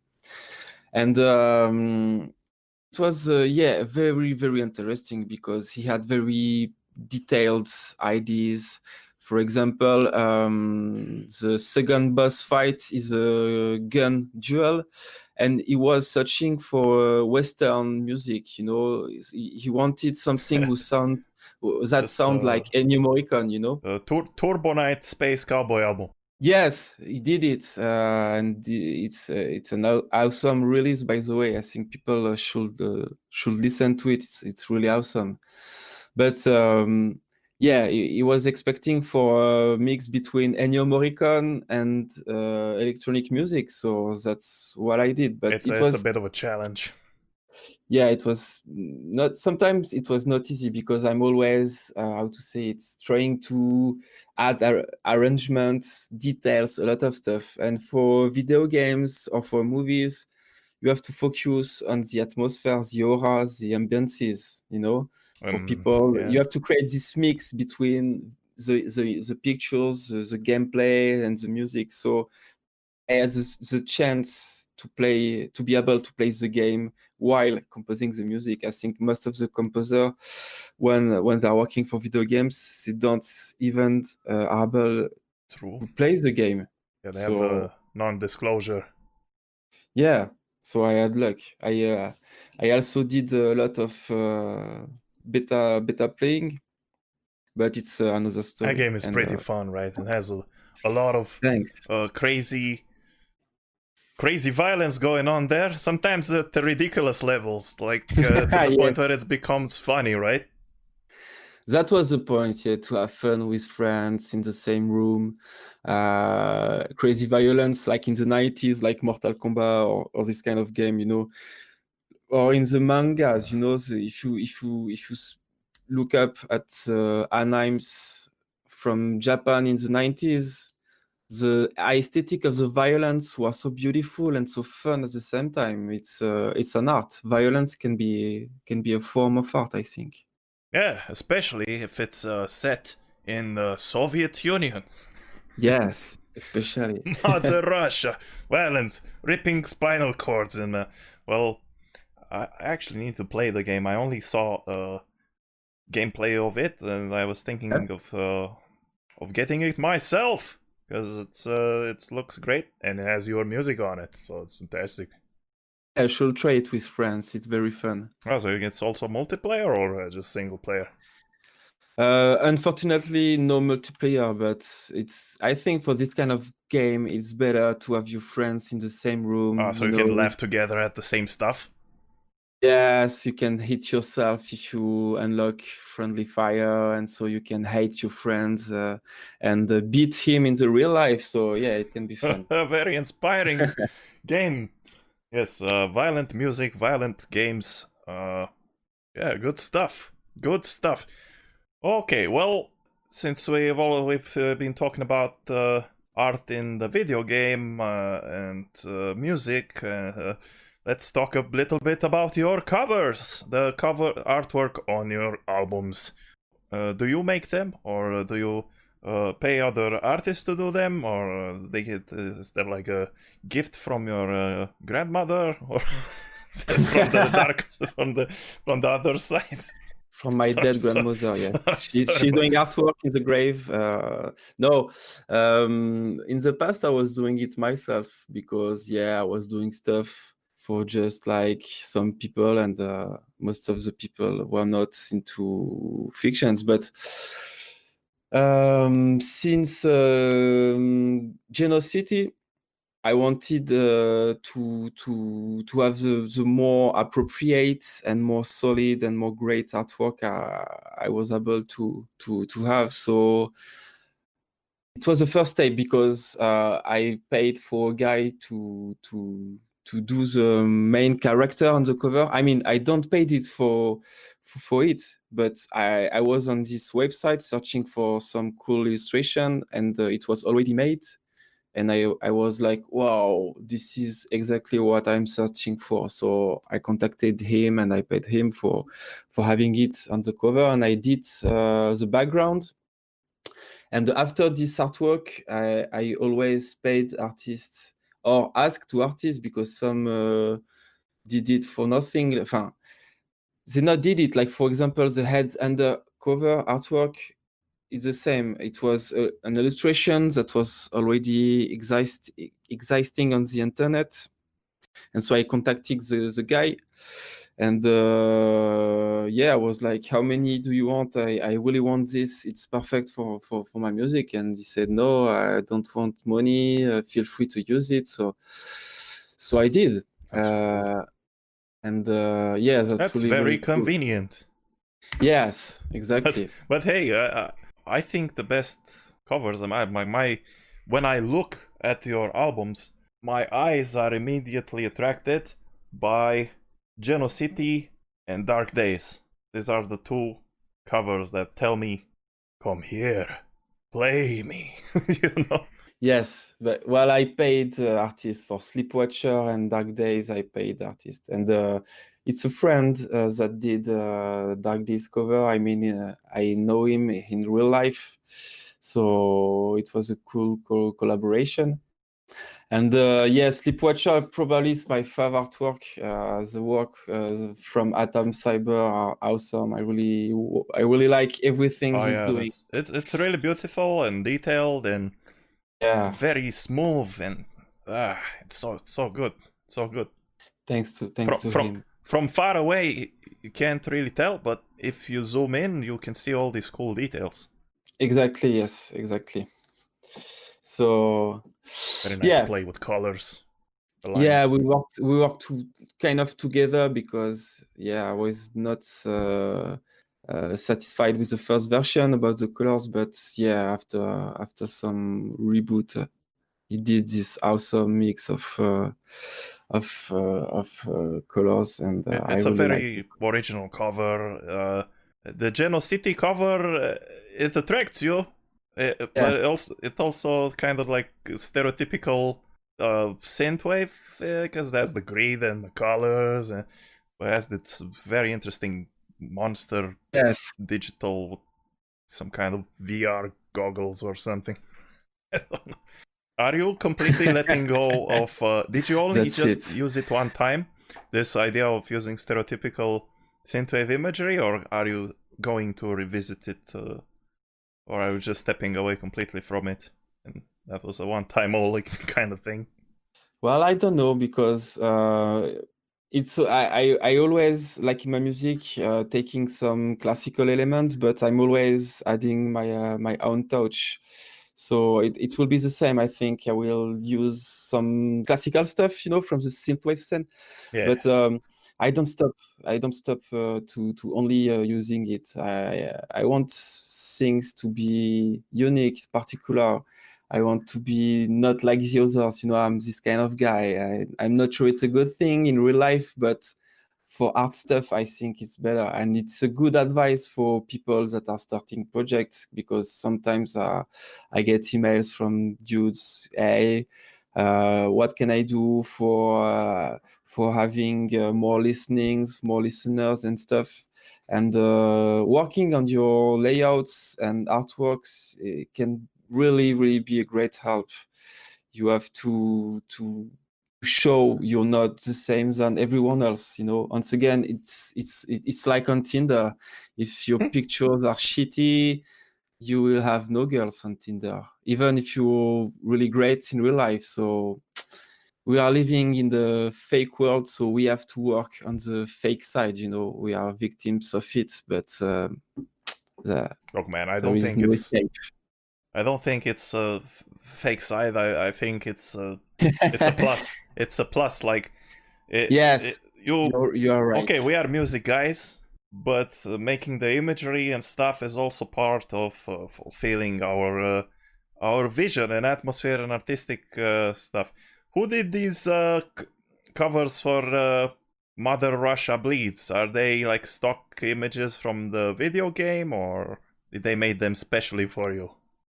And it was very, very interesting, because he had very detailed ideas. For example, the second boss fight is a gun duel, and he was searching for Western music. He wanted something that sound like Ennio Morricone. Turbo Night Space Cowboy album. Yes, he did it, and it's an awesome release. By the way, I think people should listen to it. It's really awesome. But he was expecting for a mix between Ennio Morricone and electronic music, so that's what I did. But it's a bit of a challenge. Yeah, it was not. Sometimes it was not easy, because I'm always trying to add arrangements, details, a lot of stuff. And for video games or for movies, you have to focus on the atmosphere, the aura, the ambiances. For people, you have to create this mix between the pictures, the gameplay, and the music. So I had the chance to be able to play the game while composing the music. I think most of the composer, when they're working for video games, they don't even are able to play the game. Yeah, they have a non-disclosure. Yeah, so I had luck. I also did a lot of beta playing, but it's another story. That game is pretty fun, right? It has a lot of crazy violence going on there. Sometimes at the ridiculous levels, like to the point where it becomes funny, right? That was the point, to have fun with friends in the same room. Crazy violence, like in the 90s, like Mortal Kombat or this kind of game, or in the mangas, if you look up at animes from Japan in the 90s, the aesthetic of the violence was so beautiful and so fun at the same time. It's an art. Violence can be a form of art, I think. Yeah, especially if it's set in the Soviet Union. Yes, especially. Mother Russia, violence, ripping spinal cords, and I actually need to play the game. I only saw gameplay of it, and I was thinking of getting it myself. Because it looks great, and it has your music on it, so it's fantastic. I should try it with friends. It's very fun. Oh, so it's also multiplayer or just single player? Unfortunately, no multiplayer, but I think for this kind of game, it's better to have your friends in the same room. Oh, so you can laugh together at the same stuff? Yes, you can hit yourself if you unlock friendly fire, and so you can hate your friends and beat him in the real life. So yeah, it can be fun. A very inspiring game. Yes, violent music, violent games. Yeah, good stuff. Good stuff. Okay, well, since we've been talking about art in the video game and music, let's talk a little bit about your covers, the cover artwork on your albums. Do you make them, or do you pay other artists to do them, or is there like a gift from your grandmother, or from the other side? From my dead grandmother, yes. She's doing artwork in the grave. No, in the past I was doing it myself because I was doing stuff for just like some people, and most of the people were not into Fixions. But since Genocity, I wanted to have the more appropriate and more solid and more great artwork I was able to have. So it was the first step because I paid for a guy to do the main character on the cover. I mean, I don't paid it for it, but I was on this website searching for some cool illustration, and it was already made. And I was like, wow, this is exactly what I'm searching for. So I contacted him and I paid him for having it on the cover, and I did the background. And after this artwork, I always paid artists or asked to artists, because some did it for nothing. Enfin, they not did it. Like, for example, the head under cover artwork, it's the same. It was an illustration that was already existing on the internet. And so I contacted the guy, and I was like, how many do you want? I really want this. It's perfect for my music. And he said, no, I don't want money. Feel free to use it. So I did. Cool. And that's really, very really convenient. Cool. Yes, exactly. But hey, I think the best covers, when I look at your albums, my eyes are immediately attracted by Genocity and Dark Days. These are the two covers that tell me, come here, play me, you know? Yes, but I paid artists for Sleepwatcher and Dark Days. I paid artists, and it's a friend that did Dark Days cover. I mean, I know him in real life, so it was a cool collaboration. And Sleepwatcher probably is my favorite work. The work from Atom Cyber are awesome. I really like everything he's doing. It's really beautiful and detailed and very smooth, and it's so good, so good. Thanks to him. From far away, you can't really tell, but if you zoom in, you can see all these cool details. Exactly. Yes. Exactly. So very nice play with colors. Yeah, we worked kind of together because I was not satisfied with the first version about the colors, but after some reboot, he did this awesome mix of colors, and it's a very original cover. The Genocity cover, it attracts you, but it also kind of like stereotypical Synthwave, because that's the grid and the colors, and has this very interesting monster digital, some kind of VR goggles or something. Are you completely letting go of did you only just use it one time, this idea of using stereotypical Synthwave imagery, or are you going to revisit it, or are you just stepping away completely from it, and that was a one-time only kind of thing? Well, I don't know, because it's I always, like in my music, taking some classical elements, but I'm always adding my own touch. So it will be the same. I think I will use some classical stuff, from the synthwave scene. But I don't stop to only using it. I want things to be unique, particular. I want to be not like the others. I'm this kind of guy. I'm not sure it's a good thing in real life, but for art stuff, I think it's better. And it's a good advice for people that are starting projects, because sometimes I get emails from dudes, hey, what can I do for having more listenings, more listeners and stuff? And working on your layouts and artworks, it can really, really be a great help. You have to show you're not the same than everyone else. Once again, it's like on Tinder. If your pictures are shitty, you will have no girls on Tinder, even if you're really great in real life. So we are living in the fake world, so we have to work on the fake side. We are victims of it, but look, man, I there don't is think no it's escape. I don't think it's a fake side. I think it's a plus. It's a plus. Like Yes, you are right. Okay, we are music guys, but making the imagery and stuff is also part of fulfilling our vision and atmosphere and artistic stuff. Who did these covers for Mother Russia Bleeds? Are they like stock images from the video game, or did they make them specially for you?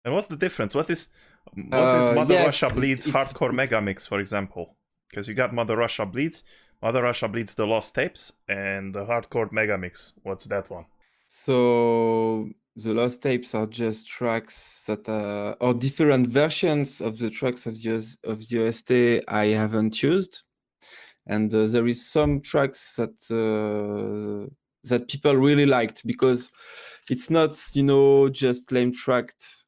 And what's the difference? What is Mother Russia Bleeds Hardcore Megamix, for example? Because you got Mother Russia Bleeds, Mother Russia Bleeds The Lost Tapes, and the Hardcore Megamix. What's that one? So the Lost Tapes are just tracks that are different versions of the tracks of the OST I haven't used, and there is some tracks that people really liked, because it's not just lame tracks.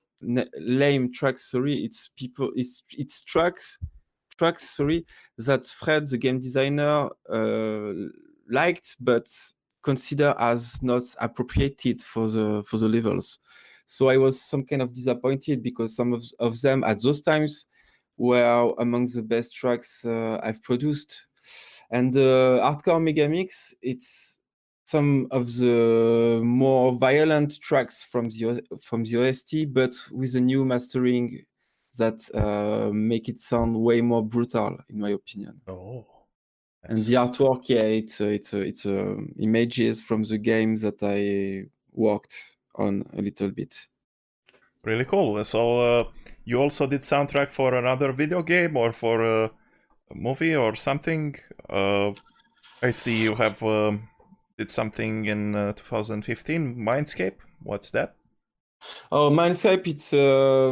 Sorry, it's tracks that Fred, the game designer, liked, but consider as not appropriated for the levels. So I was some kind of disappointed, because some of them at those times were among the best tracks I've produced. And the Hardcore Megamix, it's some of the more violent tracks from the OST, but with a new mastering that make it sound way more brutal, in my opinion. Oh. And the artwork, yeah, it's images from the game that I worked on a little bit. Really cool. So you also did soundtrack for another video game or for a movie or something? I see you have did something in 2015, Mindscape. What's that? Oh, Mindscape, it's a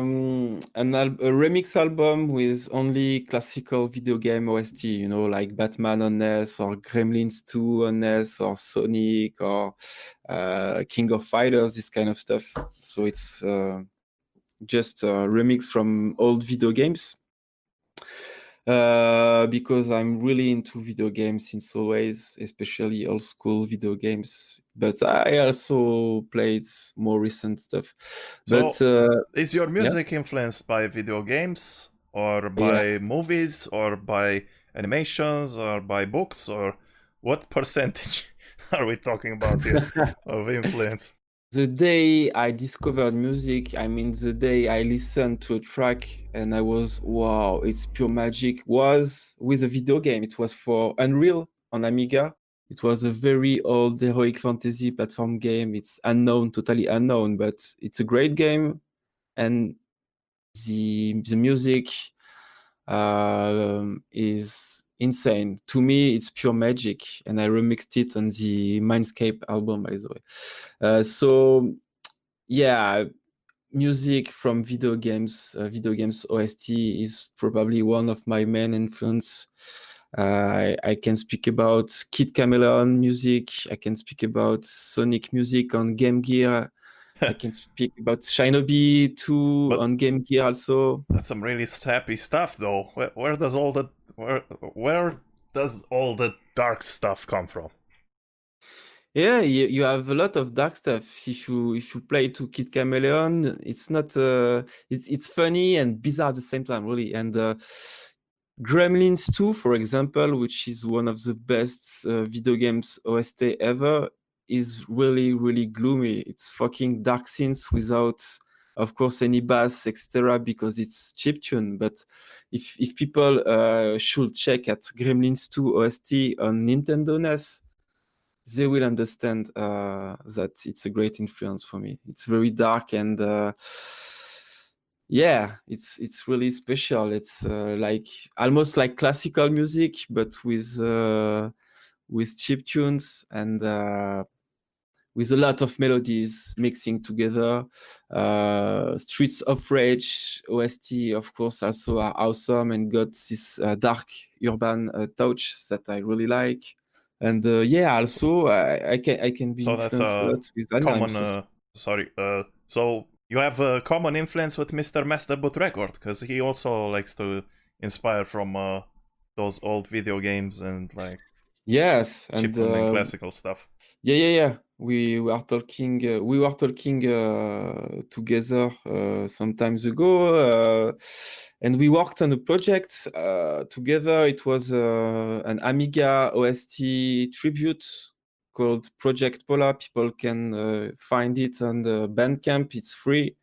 remix album with only classical video game OST, like Batman on NES or Gremlins 2 on NES or Sonic or King of Fighters, this kind of stuff. So it's just a remix from old video games. Because I'm really into video games since always, especially old school video games. But I also played more recent stuff. But is your music influenced by video games or by movies or by animations or by books, or what percentage are we talking about here of influence? The day I discovered music, I mean the day I listened to a track and I was, wow, it's pure magic, was with a video game. It was for Unreal on Amiga. It was a very old heroic fantasy platform game. It's unknown, totally unknown, but it's a great game. And the music is insane. To me, it's pure magic. And I remixed it on the Mindscape album, by the way. So yeah, music from video games OST is probably one of my main influence. I can speak about Kid Chameleon music. I can speak about Sonic music on Game Gear. I can speak about Shinobi 2 on Game Gear also. That's some really sappy stuff, though. Where does all the dark stuff come from? Yeah, you have a lot of dark stuff. If you play to Kid Chameleon, it's not it's funny and bizarre at the same time, really. And Gremlins 2, for example, which is one of the best video games OST ever, is really, really gloomy. It's fucking Darksynth without, of course, any bass, etc., because it's chiptune. But if people should check at Gremlins 2 OST on Nintendo NES, they will understand that it's a great influence for me. It's very dark and yeah, it's really special. It's like almost like classical music, but with chip tunes, and with a lot of melodies mixing together. Streets of Rage OST, of course, also are awesome and got this dark urban touch that I really like. And yeah, also I can be So that's influenced a a lot with anime. common. So you have a common influence with Mr. Masterboot Record because he also likes to inspire from those old video games and like Yes, and chiptune and classical stuff. yeah. We were talking. Together some times ago, and we worked on a project together. It was an Amiga OST tribute called Project Pola. People can find it on the Bandcamp. It's free.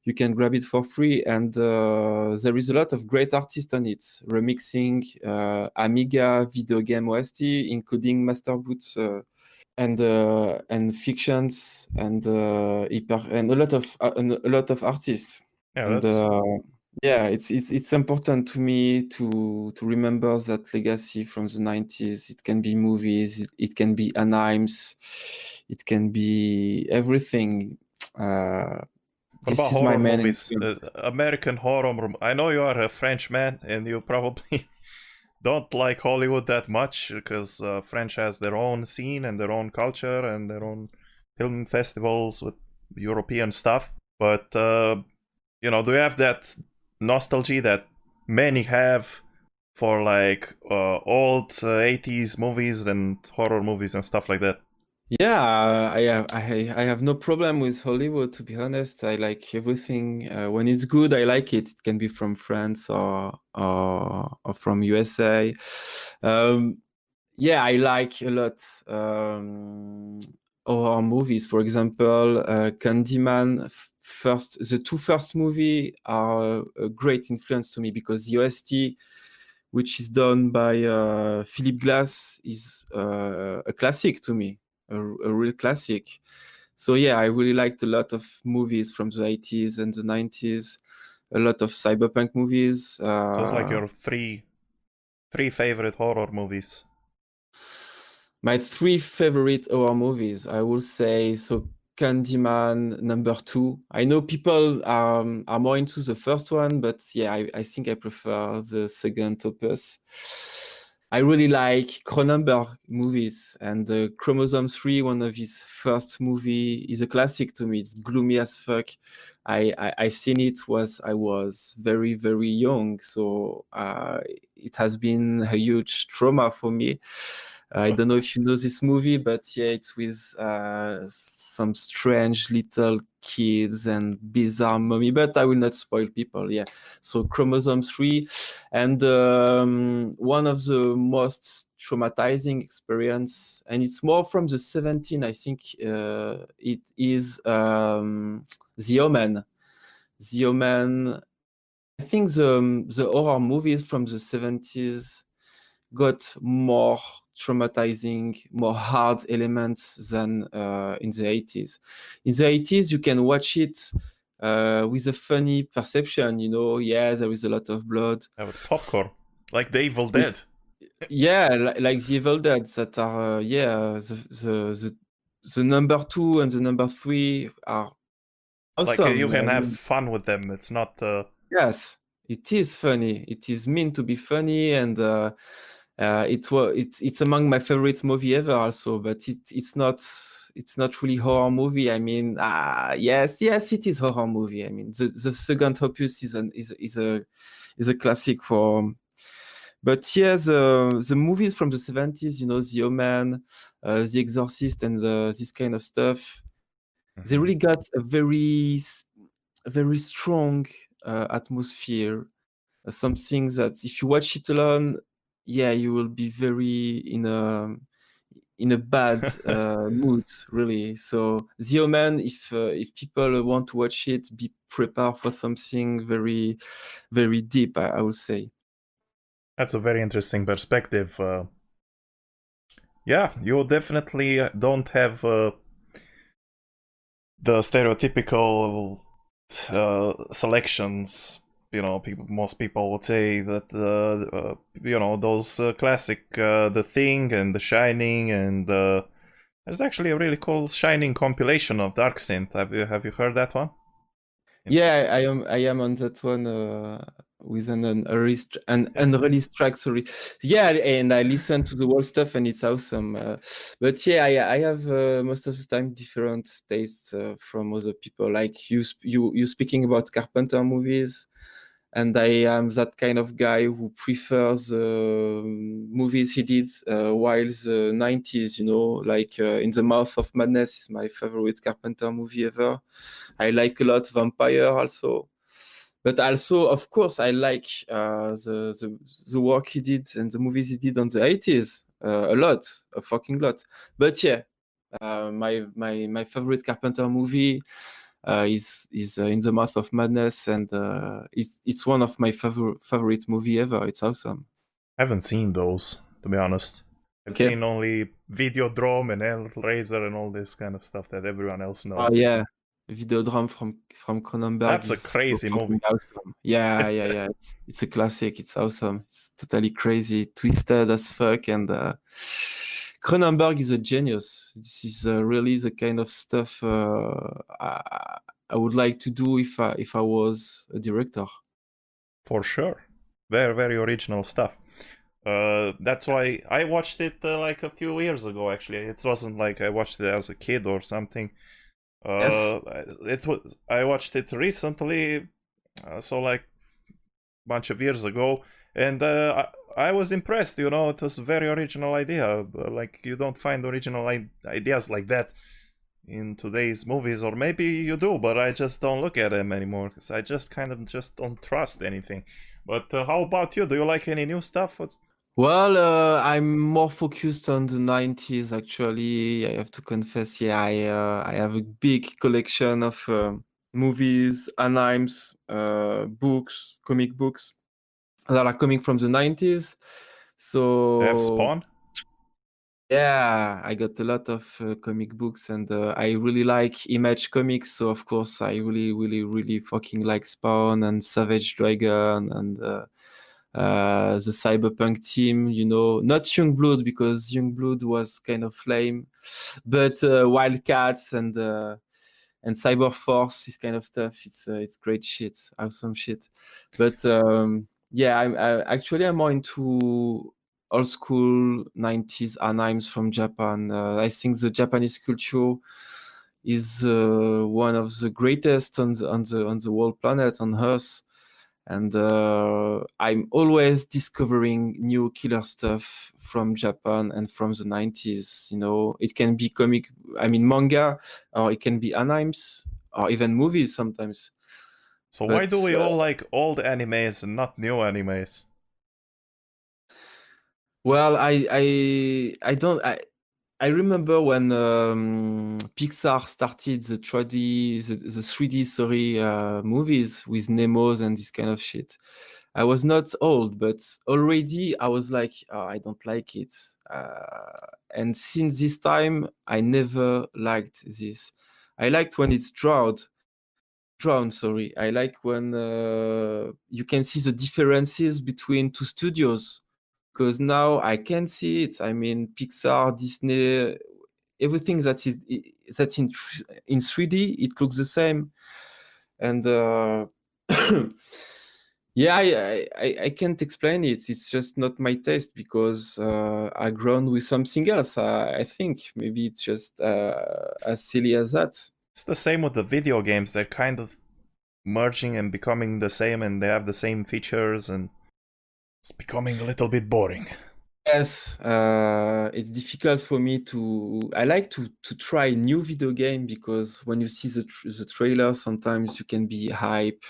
You can grab it for free, and there is a lot of great artists on it, remixing Amiga video game OST, including Masterboot and Fixions and and a lot of artists. Yeah, And that's yeah, it's important to me to remember that legacy from the 90s. It can be movies, it can be animes, it can be everything. What This about is my horror main movies? influence. American horror. I know you are a French man and you probably don't like Hollywood that much because French has their own scene and their own culture and their own film festivals with European stuff. But you know, do you have that nostalgia that many have for like old 80s movies and horror movies and stuff like that? Yeah, I have no problem with Hollywood, to be honest. I like everything. When it's good, I like it. It can be from France or from USA. Yeah, I like a lot horror movies. For example, Candyman. The two first movie are a great influence to me because the OST, which is done by Philip Glass, is a classic to me, a real classic. So yeah, I really liked a lot of movies from the 80s and the 90s, a lot of cyberpunk movies. So it's like your three favorite horror movies. My three favorite horror movies, I will say, so Candyman number 2. I know people are more into the first one, but yeah, I think I prefer the second opus. I really like Cronenberg movies, and Chromosome 3, one of his first movie, is a classic to me. It's gloomy as fuck. I've seen it I was very, very young, so it has been a huge trauma for me. I don't know if you know this movie, but yeah, it's with some strange little kids and bizarre mummy, but I will not spoil people. Yeah. So Chromosome 3, and one of the most traumatizing experience, and it's more from the 17, I think it is The Omen. The Omen. I think the horror movies from the 70s got more traumatizing, more hard elements than in the 80s. In the 80s, you can watch it with a funny perception, you know, yeah, there is a lot of blood. Yeah, with popcorn, like the Evil Dead. Yeah, like the Evil Dead that are, the number 2 and the number 3 are Like you awesome. can I have mean, fun with them. It's not. yes, it is funny. It is meant to be funny, and it's among my favorite movie ever. Also, but it's not really horror movie. I mean, yes, it is horror movie. I mean, the second opus is a classic for. But yeah, the movies from the 70s, you know, The Omen, The Exorcist, and this kind of stuff, they really got a very strong atmosphere. Something that if you watch it alone, yeah, you will be very in a bad mood, really. So The Omen, if people want to watch it, be prepared for something very, very deep, I would say. That's a very interesting perspective. Yeah, you definitely don't have the stereotypical selections. You know, most people would say that you know, those classic The Thing and The Shining and There's actually a really cool Shining compilation of Darksynth. Have you heard that one? Yeah, I am on that one with an unreleased track. Sorry. Yeah, and I listen to the whole stuff, and it's awesome. But yeah, I have most of the time different tastes from other people. Like you speaking about Carpenter movies, and I am that kind of guy who prefers movies he did while the 90s. You know, like In the Mouth of Madness is my favorite Carpenter movie ever. I like a lot Vampire also, but also, of course, I like the work he did and the movies he did on the 80s a lot, a fucking lot. But yeah, my favorite Carpenter movie is In the Mouth of Madness, and it's one of my favorite movie ever. It's awesome. I haven't seen those, to be honest. I've seen only Videodrome and Hellraiser and all this kind of stuff that everyone else knows. Oh yeah, Videodrome from Cronenberg. That's a crazy movie. Awesome. Yeah. It's a classic. It's awesome. It's totally crazy, twisted as fuck, and Cronenberg is a genius. This is really the kind of stuff I would like to do if I was a director. For sure, very original stuff. That's why I watched it like a few years ago. Actually, it wasn't like I watched it as a kid or something. Yes. I watched it recently, so like a bunch of years ago, and I was impressed. You know, it was a very original idea. Like you don't find original ideas like that in today's movies, or maybe you do, but I just don't look at them anymore because I just kind of just don't trust anything. But how about you? Do you like any new stuff? Well, I'm more focused on the 90s, actually. I have to confess, yeah, I have a big collection of movies, animes, books, comic books that are coming from the 90s. So They have Spawn? Yeah, I got a lot of comic books, and I really like Image comics. So of course, I really fucking like Spawn and Savage Dragon and the Cyberpunk team. You know, not Youngblood because Youngblood was kind of lame, but Wildcats and Cyberforce, this kind of stuff. It's great shit, awesome shit. But yeah, I'm more into old school 90s animes from Japan. I think the Japanese culture is one of the greatest on the whole planet, on Earth. And I'm always discovering new killer stuff from Japan and from the 90s. You know, it can be manga, or it can be animes, or even movies sometimes. So why do we all like old animes and not new animes? Well, I remember when Pixar started the 3D movies with Nemos and this kind of shit. I was not old, but already I was like, oh, I don't like it. And since this time, I never liked this. I liked when it's drawn. Sorry, I like when you can see the differences between two studios, because now I can see it. I mean, Pixar, Disney, everything that's in 3D, it looks the same. And yeah, I can't explain it. It's just not my taste because I've grown with something else. I think maybe it's just as silly as that. It's the same with the video games. They're kind of merging and becoming the same, and they have the same features, and it's becoming a little bit boring. Yes, it's difficult for me to. I like to try new video game because when you see the trailer, sometimes you can be hype,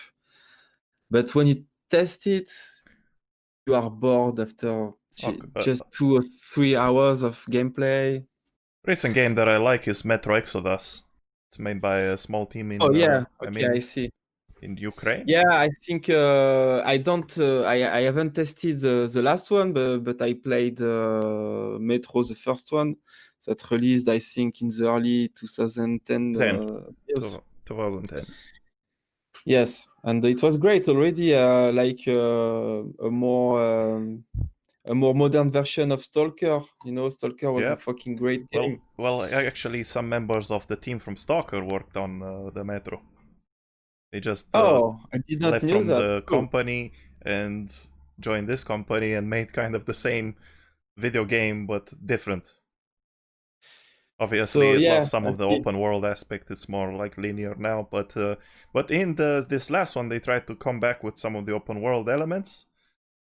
but when you test it, you are bored after just 2 or 3 hours of gameplay. Recent game that I like is Metro Exodus. It's made by a small team in. I see. In Ukraine. Yeah, I think I don't. I haven't tested the last one, but I played Metro, the first one that released, I think, in the early 2010 years. 2010. Yes, and it was great already. Like a more a more modern version of Stalker. You know, Stalker was a fucking great game. Well, actually, some members of the team from Stalker worked on the Metro. They just I did not left know from that. the company and joined this company and made kind of the same video game but different. Obviously, it lost some of the open world aspect. It's more like linear now, but in this last one, they tried to come back with some of the open world elements,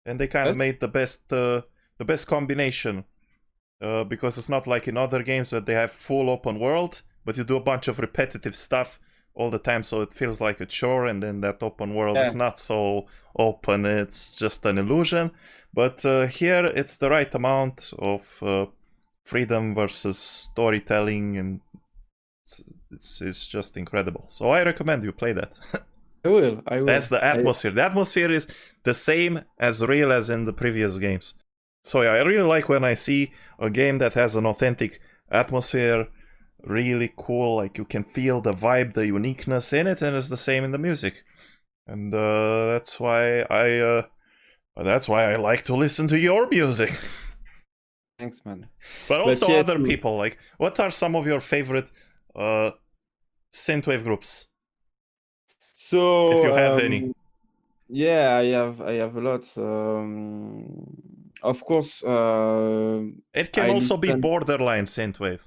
and they kind of made the best combination. Because it's not like in other games where they have full open world, but you do a bunch of repetitive stuff all the time, so it feels like a chore, and then that open world is not so open, it's just an illusion. But here it's the right amount of freedom versus storytelling, and it's just incredible. So I recommend you play that. I will. That's the atmosphere. The atmosphere is the same as real as in the previous games. So yeah, I really like when I see a game that has an authentic atmosphere, really cool, like you can feel the vibe, the uniqueness in it, and it's the same in the music. And that's why I like to listen to your music. Thanks, man. But also other people, like, what are some of your favorite synthwave groups? So if you have any. Yeah, I have a lot. Of course, it can also be borderline synthwave.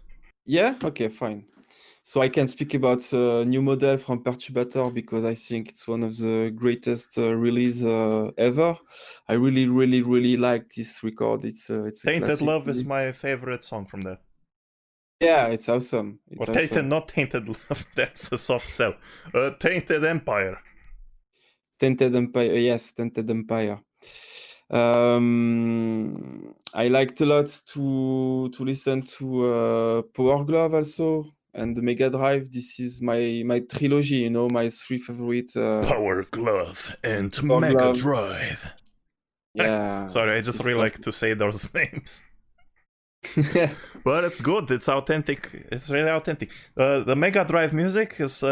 Yeah, okay, fine. So I can speak about New Model from Perturbator because I think it's one of the greatest release ever. I really like this record. It's a Tainted Love is my favorite song from that. Yeah, it's awesome. Or Tainted, not Tainted Love, that's a soft sell. Tainted Empire. Tainted Empire, yes, Tainted Empire. I liked a lot to listen to Power Glove also, and the Mega Drive. This is my trilogy, you know, my three favorite. Power Glove and Mega Drive. Yeah. Sorry, I just really like to say those names. But it's good. It's authentic. It's really authentic. The Mega Drive music is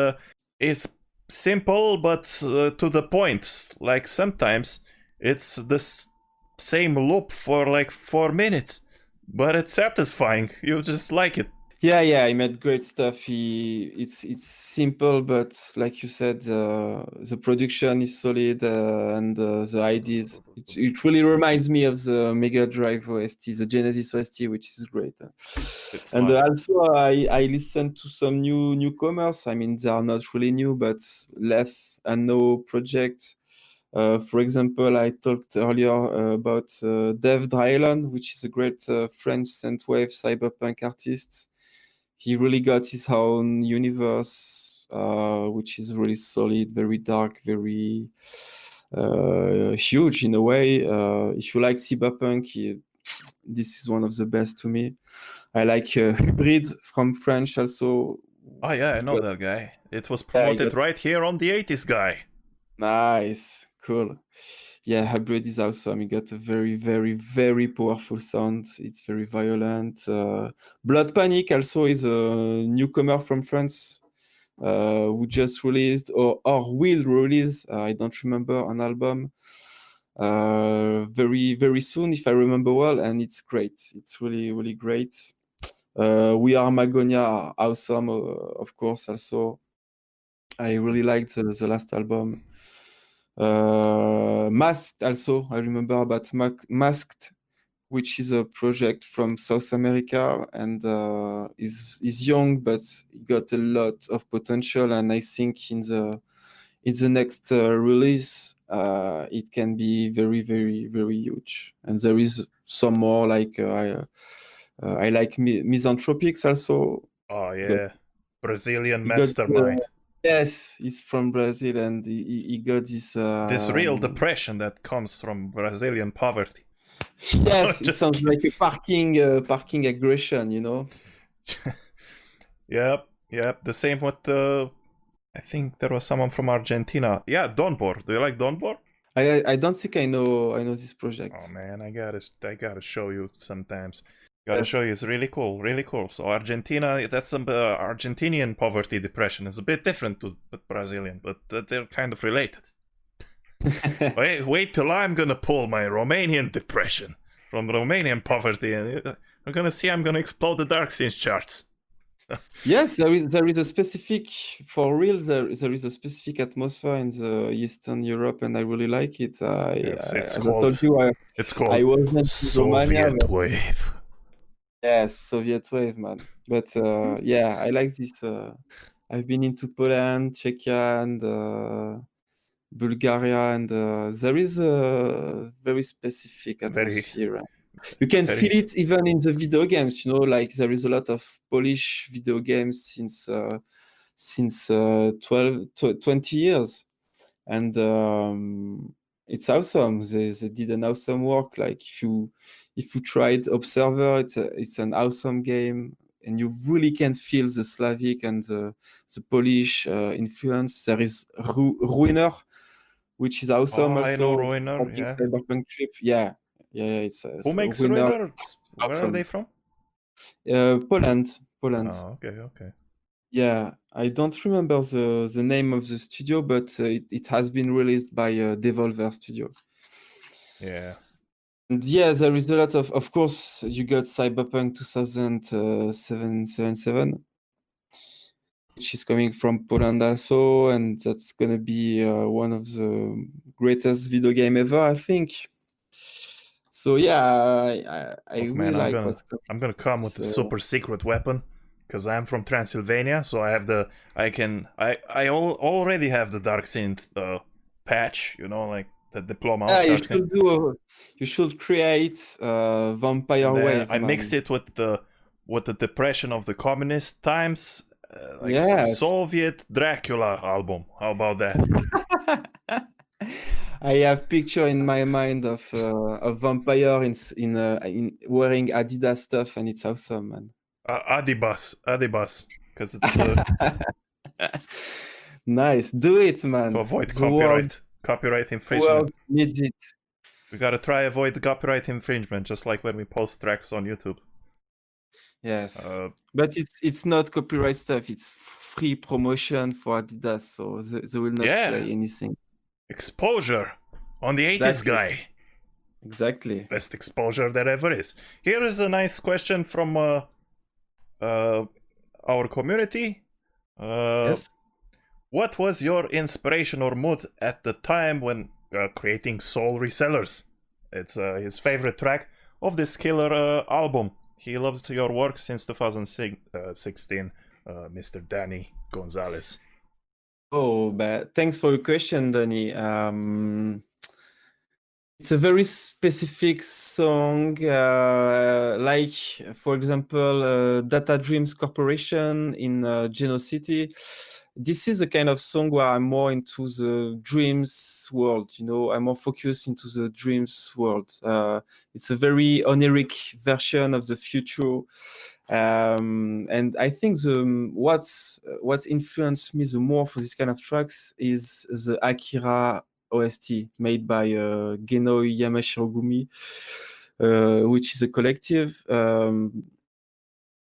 simple but to the point. Like sometimes it's this same loop for like 4 minutes, but it's satisfying. You just like it. Yeah, he made great stuff. It's simple, but like you said, the production is solid and the ideas. It really reminds me of the Mega Drive OST, the Genesis OST, which is great. And also, I listened to some newcomers. I mean, they are not really new, but Leth and No Project. For example, I talked earlier about Dave Drylon, which is a great French synthwave cyberpunk artist. He really got his own universe, which is really solid, very dark, very huge in a way. If you like cyberpunk, this is one of the best to me. I like Hybrid from French also. Oh yeah, I know that guy. It was promoted right here on the 80s guy. Nice, cool. Yeah, Hybrid is awesome. He got a very powerful sound. It's very violent. Blood Panic also is a newcomer from France who just released or will release, I don't remember, an album very soon, if I remember well, and it's great. It's really great. We Are Magonia, awesome, of course, also. I really liked the last album. Masked also, I remember about Masked, which is a project from South America and is young, but got a lot of potential. And I think in the next release, it can be very huge. And there is some more like I like Misanthropics also. Oh yeah, Brazilian mastermind. Yes, he's from Brazil, and he got this real depression that comes from Brazilian poverty. Yes, it sounds like a parking aggression, you know. Yep. The same with I think there was someone from Argentina. Yeah, Donbor. Do you like Donbor? I don't think I know this project. Oh man, I gotta show you sometimes. Gotta show you, it's really cool. So Argentina, that's some Argentinian poverty depression. It's a bit different to Brazilian, but they're kind of related. Wait till I'm gonna pull my Romanian depression. from Romanian poverty, and I'm gonna see I'm gonna explode the Darksynth charts. Yes, there is a specific, for real, there is a specific atmosphere in the Eastern Europe, and I really like it. It's as I called told you, it's I called wasn't in Romania, Soviet but wave. yes, Soviet wave, man. But yeah, I like this. I've been into Poland, Czechia, and Bulgaria, and there is a very specific atmosphere. You can feel it even in the video games, you know, like there is a lot of Polish video games since 20 years. And it's awesome. They did an awesome work. Like if you tried Observer, it's an awesome game. And you really can feel the Slavic and the Polish influence. There is Ruiner, which is awesome also. I know Ruiner, yeah. Cyberpunk trip, yeah. It's who makes Ruiner? Where awesome. are they from? Poland. Oh, okay. Yeah, I don't remember the name of the studio, but it has been released by Devolver Studio. Yeah. And yeah, there is a lot of course, you got Cyberpunk 2077, which is coming from Poland also, and that's gonna be one of the greatest video game ever, I think. So yeah, I really like what's coming. I'm gonna come with the super secret weapon, because I'm from Transylvania, so I have I already have the Darksynth patch, you know, like the diploma. Yeah, you should create Vampire Wave. I mix it with the depression of the communist times, like Soviet Dracula album. How about that? I have picture in my mind of a vampire in wearing Adidas stuff, and it's awesome, man. Adibas, because it's nice. Do it, man. To avoid copyright infringement. The world needs it. We gotta try avoid the copyright infringement, just like when we post tracks on YouTube. Yes, but it's not copyright stuff. It's free promotion for Adidas, so they will not say anything. Exposure on the 80s guy. Exactly. Best exposure there ever is. Here is a nice question from our community. Yes. What was your inspiration or mood at the time when creating Soul Resellers? It's his favorite track of this killer album. He loves your work since 2016, Mr. Danny Gonzalez. Oh, but thanks for your question, Danny. It's a very specific song, like, for example, Data Dreams Corporation in Geno City. This is a kind of song where I'm more into the dreams world, you know, I'm more focused into the dreams world. It's a very oniric version of the future. And I think what's influenced me the more for this kind of tracks is the Akira OST made by Geno Yamashirogumi, which is a collective.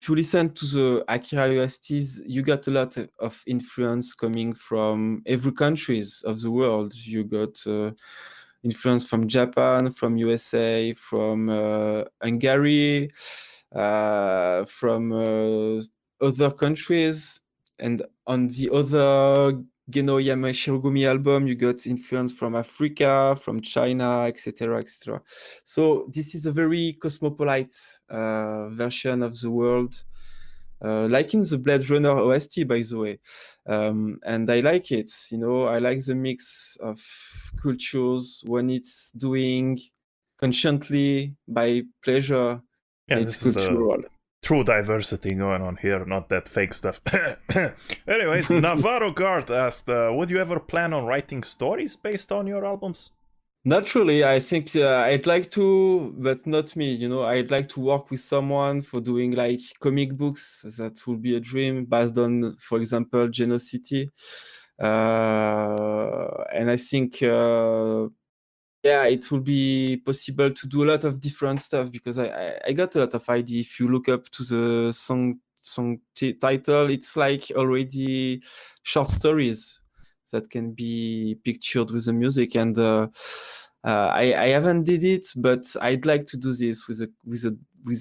If you listen to the Akira OSTs, you got a lot of influence coming from every countries of the world. You got influence from Japan, from USA, from Hungary, from other countries. And on the other Geno Yamashirogumi album, you got influence from Africa, from China, etc., etc. So this is a very cosmopolite version of the world, like in the Blade Runner OST, by the way. And I like it, you know, I like the mix of cultures when it's doing consciently by pleasure. Yeah, it's cultural. True diversity going on here, not that fake stuff. Anyways, Navarro Guard asked, would you ever plan on writing stories based on your albums? Naturally, I think I'd like to, but not me, you know, I'd like to work with someone for doing like comic books. That would be a dream based on, for example, Geno City. And I think, yeah, it will be possible to do a lot of different stuff because I got a lot of ideas. If you look up to the song title, it's like already short stories that can be pictured with the music. And I haven't did it, but I'd like to do this with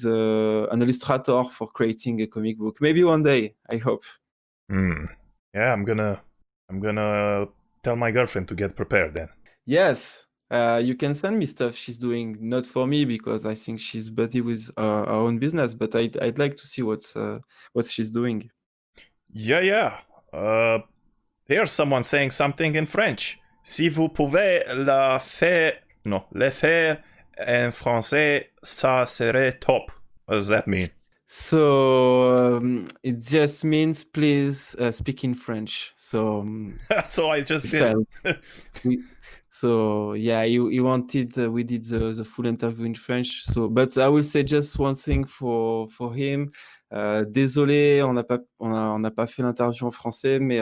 an illustrator for creating a comic book. Maybe one day, I hope. Yeah, I'm gonna tell my girlfriend to get prepared then. Yes, you can send me stuff she's doing, not for me because I think she's busy with her own business. But I'd like to see what she's doing. Yeah. Here's someone saying something in French. Si vous pouvez le faire en français, ça serait top. What does that mean? So it just means please speak in French. So so I just did. So yeah, he wanted. We did the full interview in French. So, but I will say just one thing for him. Désolé, on n'a pas fait l'interview en français, mais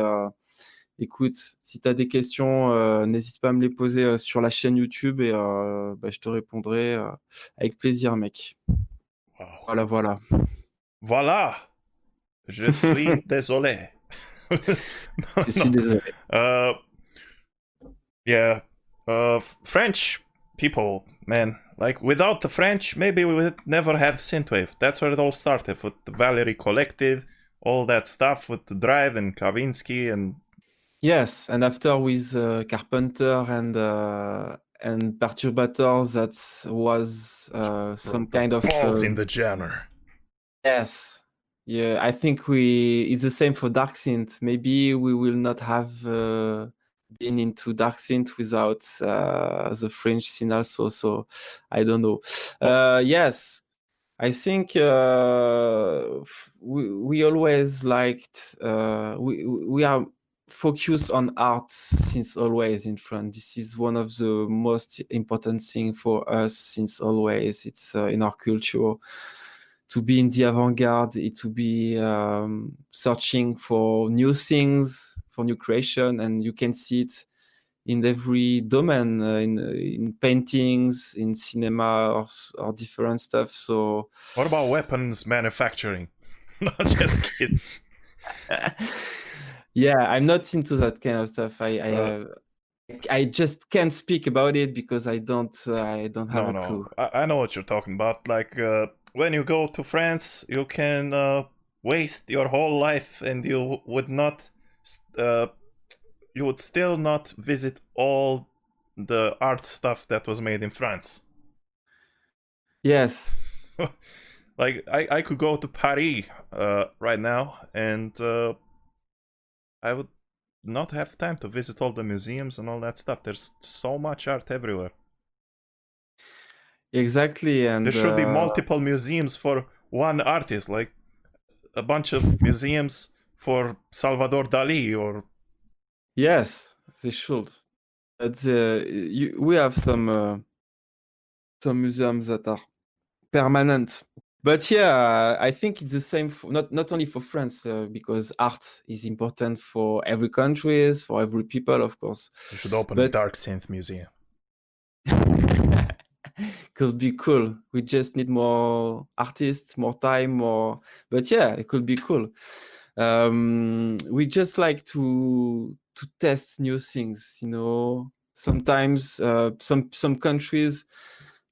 écoute, si tu as des questions, n'hésite pas à me les poser sur la chaîne YouTube et je te répondrai avec plaisir, mec. Wow. Voilà. Je suis désolé. Je suis désolé. Yeah. French people, man. Like, without the French, maybe we would never have Synthwave. That's where it all started, with the Valerie Collective, all that stuff with the Drive and Kavinsky and... Yes, and after with Carpenter and Perturbator, that was some kind of... balls in the genre. Yes. Yeah, I think it's the same for Darksynth. Maybe we will not have been into Darksynth without the French scene also, so I don't know. Yes, I think we always liked... we are focused on art since always in France. This is one of the most important thing for us since always. It's in our culture. To be in the avant-garde, to be searching for new things, for new creation, and you can see it in every domain, in paintings, in cinema, or different stuff. So, what about weapons manufacturing? No, just kidding. Yeah, I'm not into that kind of stuff. I just can't speak about it because I don't have a clue. I know what you're talking about. Like when you go to France, you can waste your whole life, and you would still not visit all the art stuff that was made in France. Yes. Like I could go to Paris right now, and I would not have time to visit all the museums and all that stuff. There's so much art everywhere. Exactly, and there should be multiple museums for one artist, like a bunch of museums for Salvador Dali or... Yes, they should. But we have some museums that are permanent. But yeah, I think it's the same not only for France, because art is important for every country, for every people, of course. You should open a Darksynth museum. Could be cool. We just need more artists, more time, more. But yeah, it could be cool. We just like to test new things. You know, sometimes some countries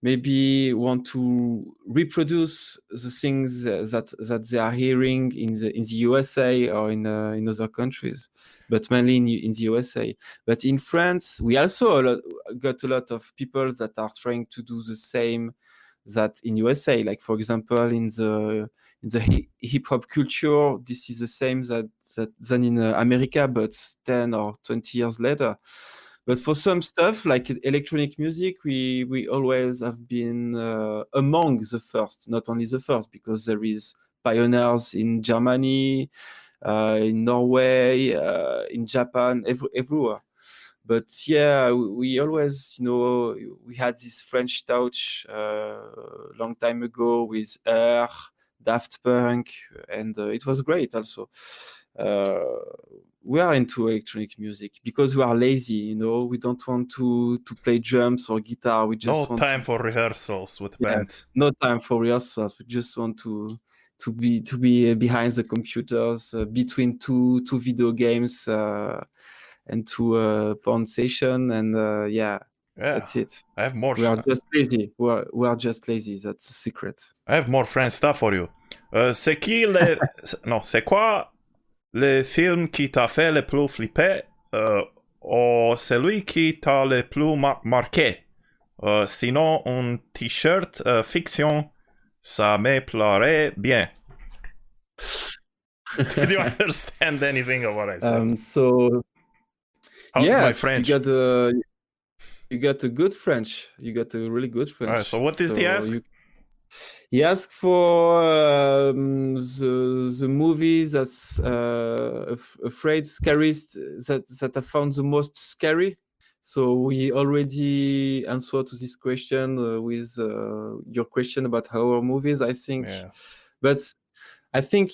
maybe want to reproduce the things that they are hearing in the USA or in other countries, but mainly in the USA. But in France, we also got a lot of people that are trying to do the same that in USA. Like for example, in the hip hop culture, this is the same than in America, but 10 or 20 years later. But for some stuff like electronic music, we always have been among the first, not only the first, because there is pioneers in Germany, in Norway, in Japan, everywhere. But yeah, we always, we had this French touch long time ago with Air, Daft Punk, and it was great also. We are into electronic music because we are lazy, we don't want to play drums or guitar. We just want time for rehearsals with bands. No time for rehearsals. We just want to be behind the computers, between two video games and two porn session, and yeah. That's it. I have more. We are just lazy. We are just lazy. That's the secret. I have more French stuff for you. C'est qui les... non, c'est quoi le film qui t'a fait le plus flipper ou celui qui t'a le plus marqué? Sinon, un t-shirt fiction, ça me plairait bien. Did you understand anything of what I said? So, how's my French? You got a good French. You got a really good French. All right, so what is the ask? He asked for the movies that's afraid, scariest, that I found the most scary. So we already answered to this question with your question about horror movies, I think. Yeah. But I think,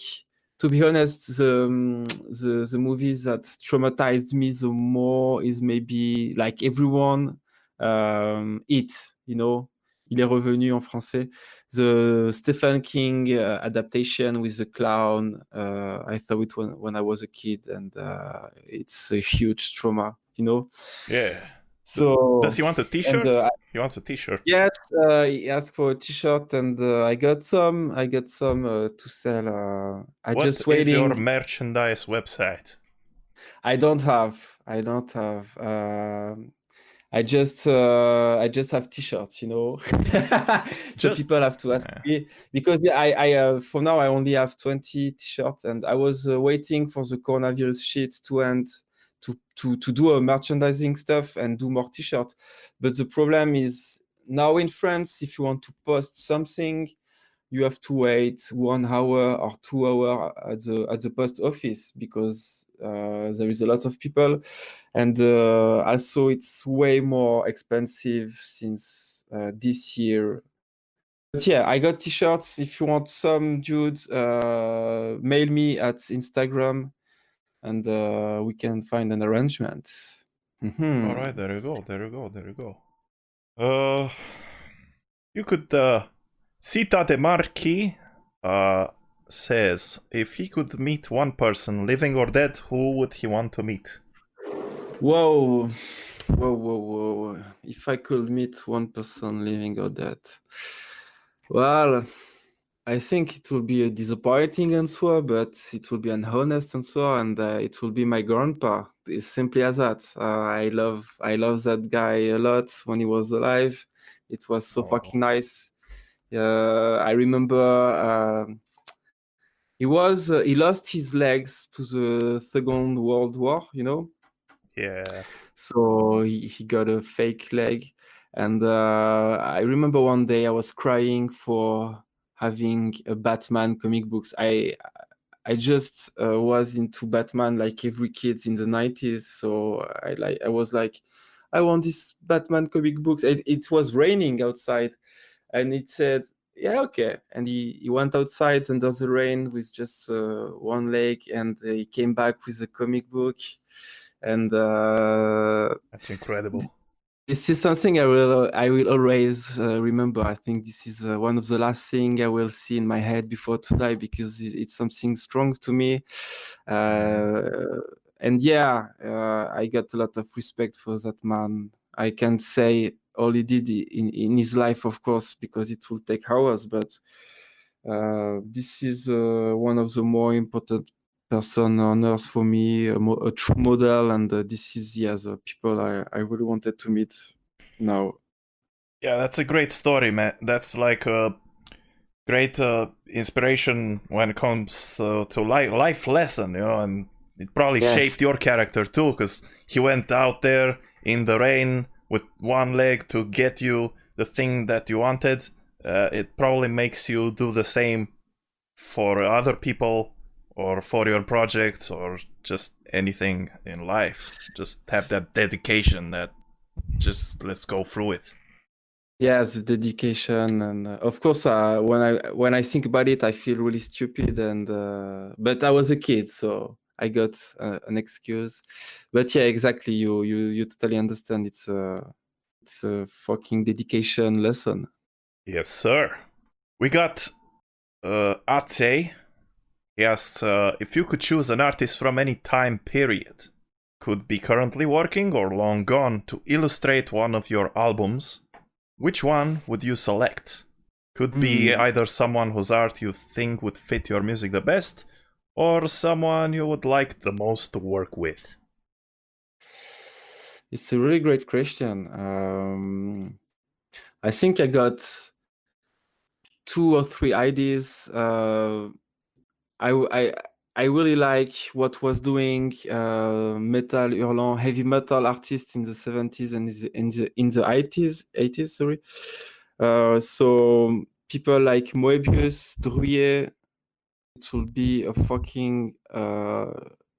to be honest, the movies that traumatized me the more is maybe like everyone, It, you know, Il est revenu en français. The Stephen King adaptation with the clown. I saw it when I was a kid, and it's a huge trauma, you know. Yeah. So does he want a T-shirt? He wants a T-shirt. Yes, he asked for a T-shirt, and I got some. To sell. What is your merchandise website? I don't have. I just have T-shirts, you know. So people have to ask me, because I for now I only have 20 T-shirts, and I was waiting for the coronavirus shit to end to do a merchandising stuff and do more T-shirts. But the problem is now in France, if you want to post something, you have to wait 1 hour or 2 hours at the post office, because there is a lot of people, and also it's way more expensive since this year. But yeah, I got T-shirts. If you want some, dude, mail me at Instagram, and we can find an arrangement. All right, there you go. You could Cita de Marquis says, if he could meet one person, living or dead, who would he want to meet? Whoa. If I could meet one person, living or dead, well, I think it will be a disappointing answer, but it will be an honest answer, and it will be my grandpa. It's simply as that. I love that guy a lot when he was alive. It was so fucking nice. I remember he lost his legs to the Second World War, you know? Yeah. So he got a fake leg. And I remember one day I was crying for having a Batman comic books. I just was into Batman like every kid in the 90s. So I was like, I want this Batman comic books. It was raining outside, and it said, yeah, okay. And he went outside under the rain with just one leg, and he came back with a comic book. And that's incredible. This is something I will always remember. I think this is one of the last things I will see in my head before to die, because it's something strong to me. And yeah, I got a lot of respect for that man. I can't say all he did in his life, of course, because it will take hours, but this is one of the more important person on earth for me, a true model, and this is the people I really wanted to meet now. Yeah, that's a great story, man. That's like a great inspiration when it comes to life lesson, you know, and it probably shaped your character too, because he went out there in the rain with one leg to get you the thing that you wanted. It probably makes you do the same for other people, or for your projects, or just anything in life. Just have that dedication that just let's go through it. Yeah, the dedication, and of course, when I think about it, I feel really stupid, and but I was a kid, so I got an excuse. But yeah, exactly. You totally understand. It's a fucking dedication lesson. Yes, sir. We got Ate. He asks, if you could choose an artist from any time period, could be currently working or long gone to illustrate one of your albums, which one would you select? Could be either someone whose art you think would fit your music the best, or someone you would like the most to work with. It's a really great question. I think I got 2 or 3 ideas. I really like what was doing metal hurlant, heavy metal artists in the 70s and in the 80s, sorry. So people like Moebius, Drouillet, it will be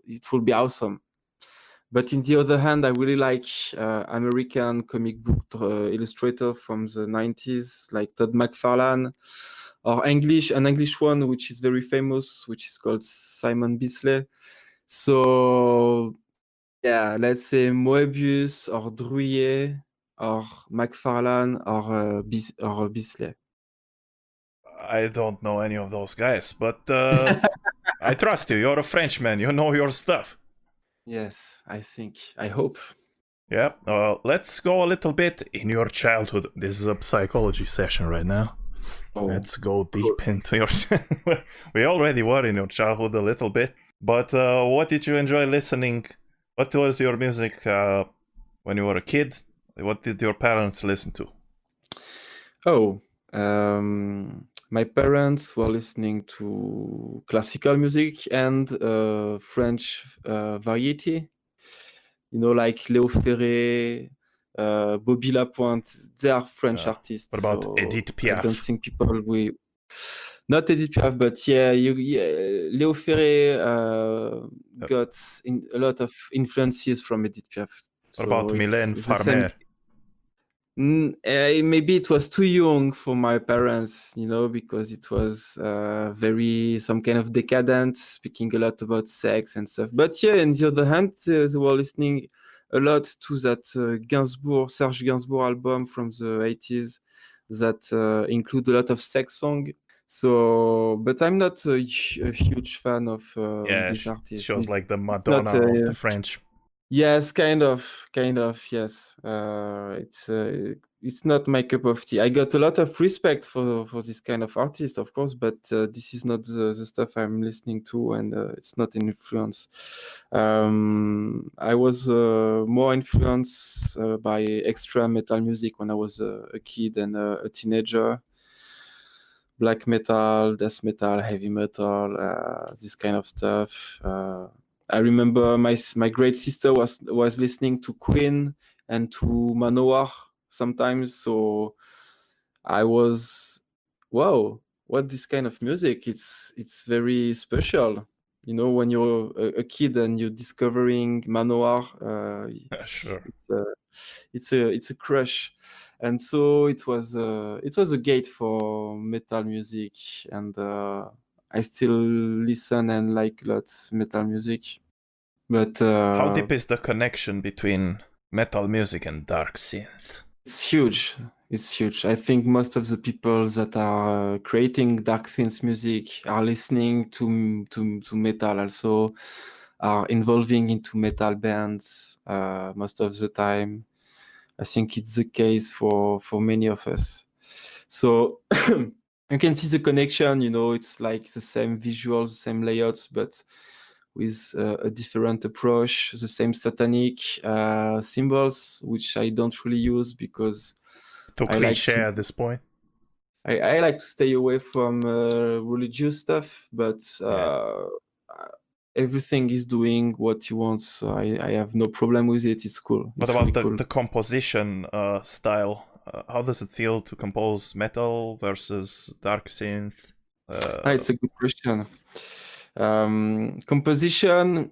it will be awesome. But in the other hand, I really like American comic book illustrator from the 90s, like Todd McFarlane, or an English one, which is very famous, which is called Simon Bisley. So, yeah, let's say Moebius or Drouillet or McFarlane or Bisley. I don't know any of those guys, but I trust you. You're a Frenchman. You know your stuff. Yes, I hope. Yeah, let's go a little bit in your childhood. This is a psychology session right now. Oh, let's go deep into your... We already were in your childhood a little bit, but what did you enjoy listening? What was your music when you were a kid? What did your parents listen to? Oh, my parents were listening to classical music and French variety. You know, like Léo Ferré, Bobby Lapointe. They are French artists. What about Edith Piaf? I don't think people will... Not Edith Piaf, but Léo Ferré got a lot of influences from Edith Piaf. What about Mylène Farmer? Maybe it was too young for my parents, because it was some kind of decadent, speaking a lot about sex and stuff. But yeah, on the other hand, they were listening a lot to that Serge Gainsbourg album from the 80s that include a lot of sex songs. So, but I'm not a huge fan of this artist. She was like the Madonna of the French. Yes, kind of, yes. It's not my cup of tea. I got a lot of respect for this kind of artist, of course, but this is not the stuff I'm listening to, and it's not an influence. I was more influenced by extra metal music when I was a kid and a teenager. Black metal, death metal, heavy metal, this kind of stuff. I remember my great sister was listening to Queen and to Manowar sometimes. So I was, wow, what this kind of music? It's very special. When you're a kid and you're discovering Manowar, sure, it's a crush. And so it was a gate for metal music, and I still listen and like lots metal music. But how deep is the connection between metal music and Darksynth? It's huge. I think most of the people that are creating Darksynth music are listening to metal, also are involving into metal bands most of the time. I think it's the case for many of us. So you can see the connection, it's like the same visuals, the same layouts, but with a different approach, the same satanic symbols, which I don't really use because too cliche at this point. I like to stay away from religious stuff, but everything is doing what you want, so I have no problem with it. It's cool. What about the composition style? How does it feel to compose metal versus Darksynth? It's a good question. Composition,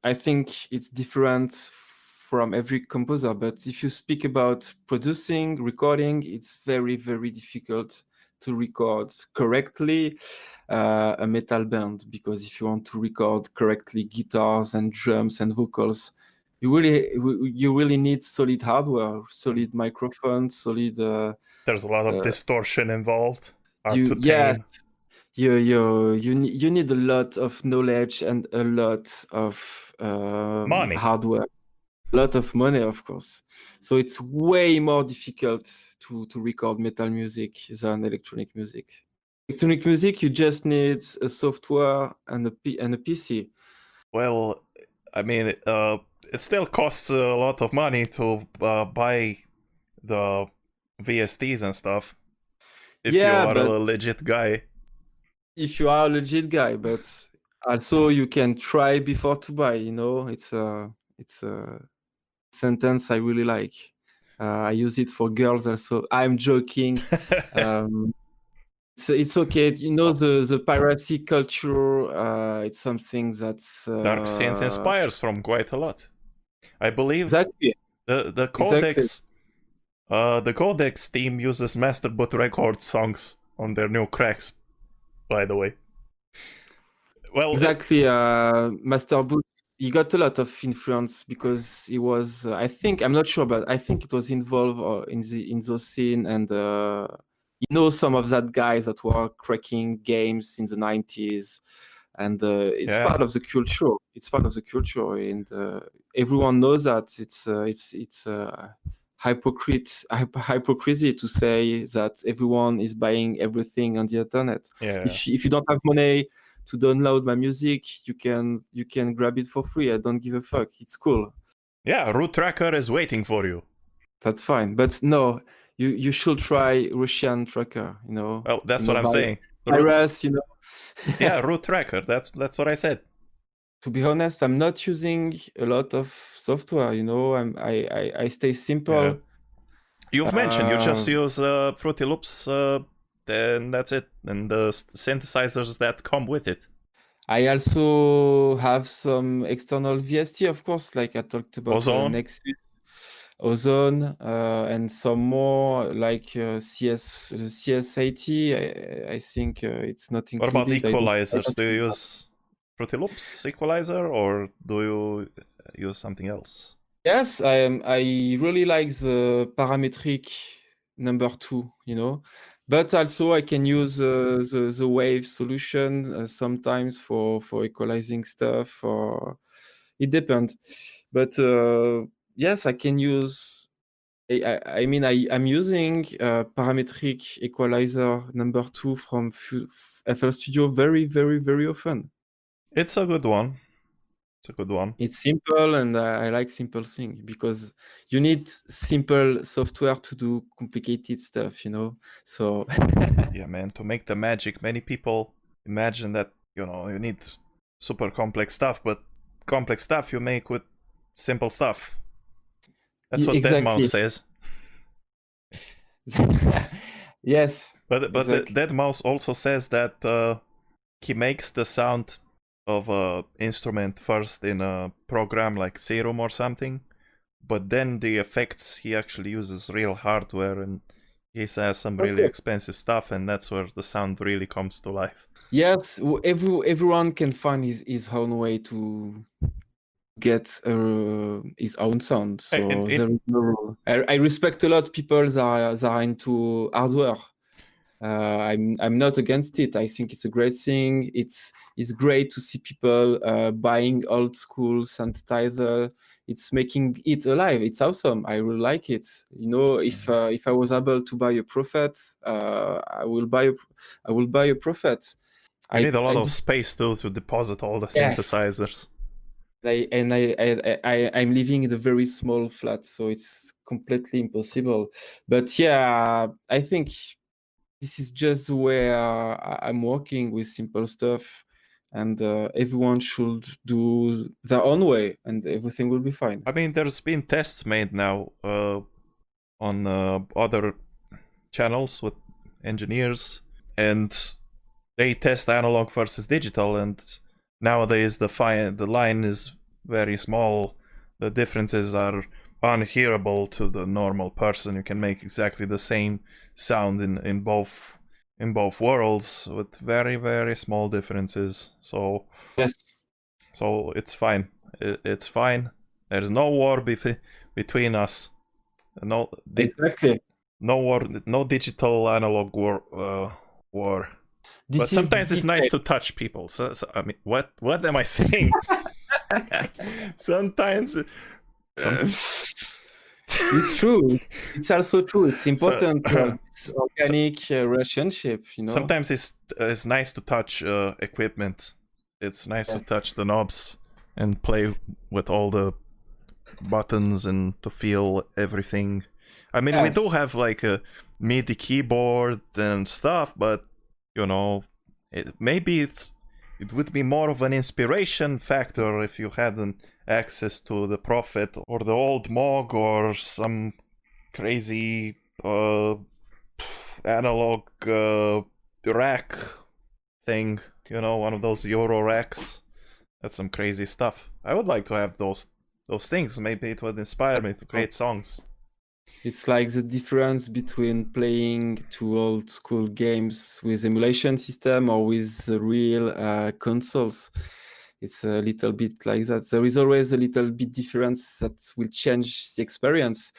I think it's different from every composer, but if you speak about producing, recording, it's very, very difficult to record correctly a metal band, because if you want to record correctly guitars and drums and vocals, you really need solid hardware, solid microphones, solid... There's a lot of distortion involved. you need a lot of knowledge and a lot of Money. hardware, a lot of money, of course. So it's way more difficult to record metal music than electronic music. Electronic music, you just need a software and a PC. Well, I mean, it still costs a lot of money to buy the VSTs and stuff. If you are a legit guy. If you are a legit guy, but also you can try before to buy. You know, it's a sentence I really like. I use it for girls also. I'm joking. It's okay. You know, the piracy culture. It's something that's Darksynth inspires from quite a lot. I believe exactly the codex. The codex team uses Master Boot Records songs on their new cracks. By the way, well, exactly. Master Boot. He got a lot of influence because he was. I think I'm not sure, but I think it was involved in those scene, and you know some of that guys that were cracking games in the 90s, and it's part of the culture. It's part of the culture, and everyone knows that it's hypocrisy to say that everyone is buying everything on the internet. Yeah. If you don't have money to download my music, you can grab it for free. I don't give a fuck. It's cool. Yeah, Root Tracker is waiting for you. That's fine. But no, you should try Russian Tracker, you know. Well, that's what I'm saying. Virus, you know. Yeah, Root Tracker. That's what I said. To be honest, I'm not using a lot of software, you know. I stay simple. Yeah. You've mentioned you just use Fruity Loops, then that's it, and the synthesizers that come with it. I also have some external VST, of course, like I talked about Nexus, Ozone, and some more like CS80. I think it's not included. What about equalizers? Do you use Fruity Loops equalizer, or do you use something else? Yes, I really like the parametric number 2, you know, but also I can use the wave solution sometimes for equalizing stuff, or it depends. But yes, I can use. I mean, I'm using parametric equalizer number 2 from FL Studio very, very, very often. It's a good one. It's a good one. It's simple, and I like simple things because you need simple software to do complicated stuff, you know. So yeah, man, to make the magic, many people imagine that, you know, you need super complex stuff, but complex stuff you make with simple stuff. That's what Deadmau5 says. Yes. But exactly. Deadmau5 also says that he makes the sound of a instrument first in a program like Serum or something, but then the effects he actually uses real hardware, and he has some really expensive stuff, and that's where the sound really comes to life. Yes, everyone can find his own way to get his own sound. So there is no. I respect a lot of people that are into hardware. I'm not against it. I think it's a great thing. It's great to see people buying old school synthesizer. It's making it alive. It's awesome. I really like it. You know, if I was able to buy a Prophet, I will buy a Prophet. You need a lot of space though to deposit all the synthesizers. I'm living in a very small flat, so it's completely impossible. But yeah, I think this is just where I'm working with simple stuff, and everyone should do their own way, and everything will be fine. I mean, there's been tests made now on other channels with engineers, and they test analog versus digital, and nowadays the line is very small. The differences are unhearable to the normal person. You can make exactly the same sound in both worlds with very, very small differences. So yes, so it's fine. It's fine. There's no war between us. Exactly. No war. No digital analog war. But sometimes it's nice to touch people. So I mean, what am I saying? Sometimes it's true. It's also true. It's important to have this organic relationship, you know. Sometimes it's nice to touch equipment. It's nice to touch the knobs and play with all the buttons and to feel everything. I mean, we do have like a MIDI keyboard and stuff, but you know, maybe it would be more of an inspiration factor if you had an access to the Prophet or the old Moog or some crazy analog rack thing, you know, one of those Euro racks. That's some crazy stuff. I would like to have those things. Maybe it would inspire me to create songs. It's like the difference between playing two old school games with emulation system or with the real consoles. It's a little bit like that. There is always a little bit difference that will change the experience.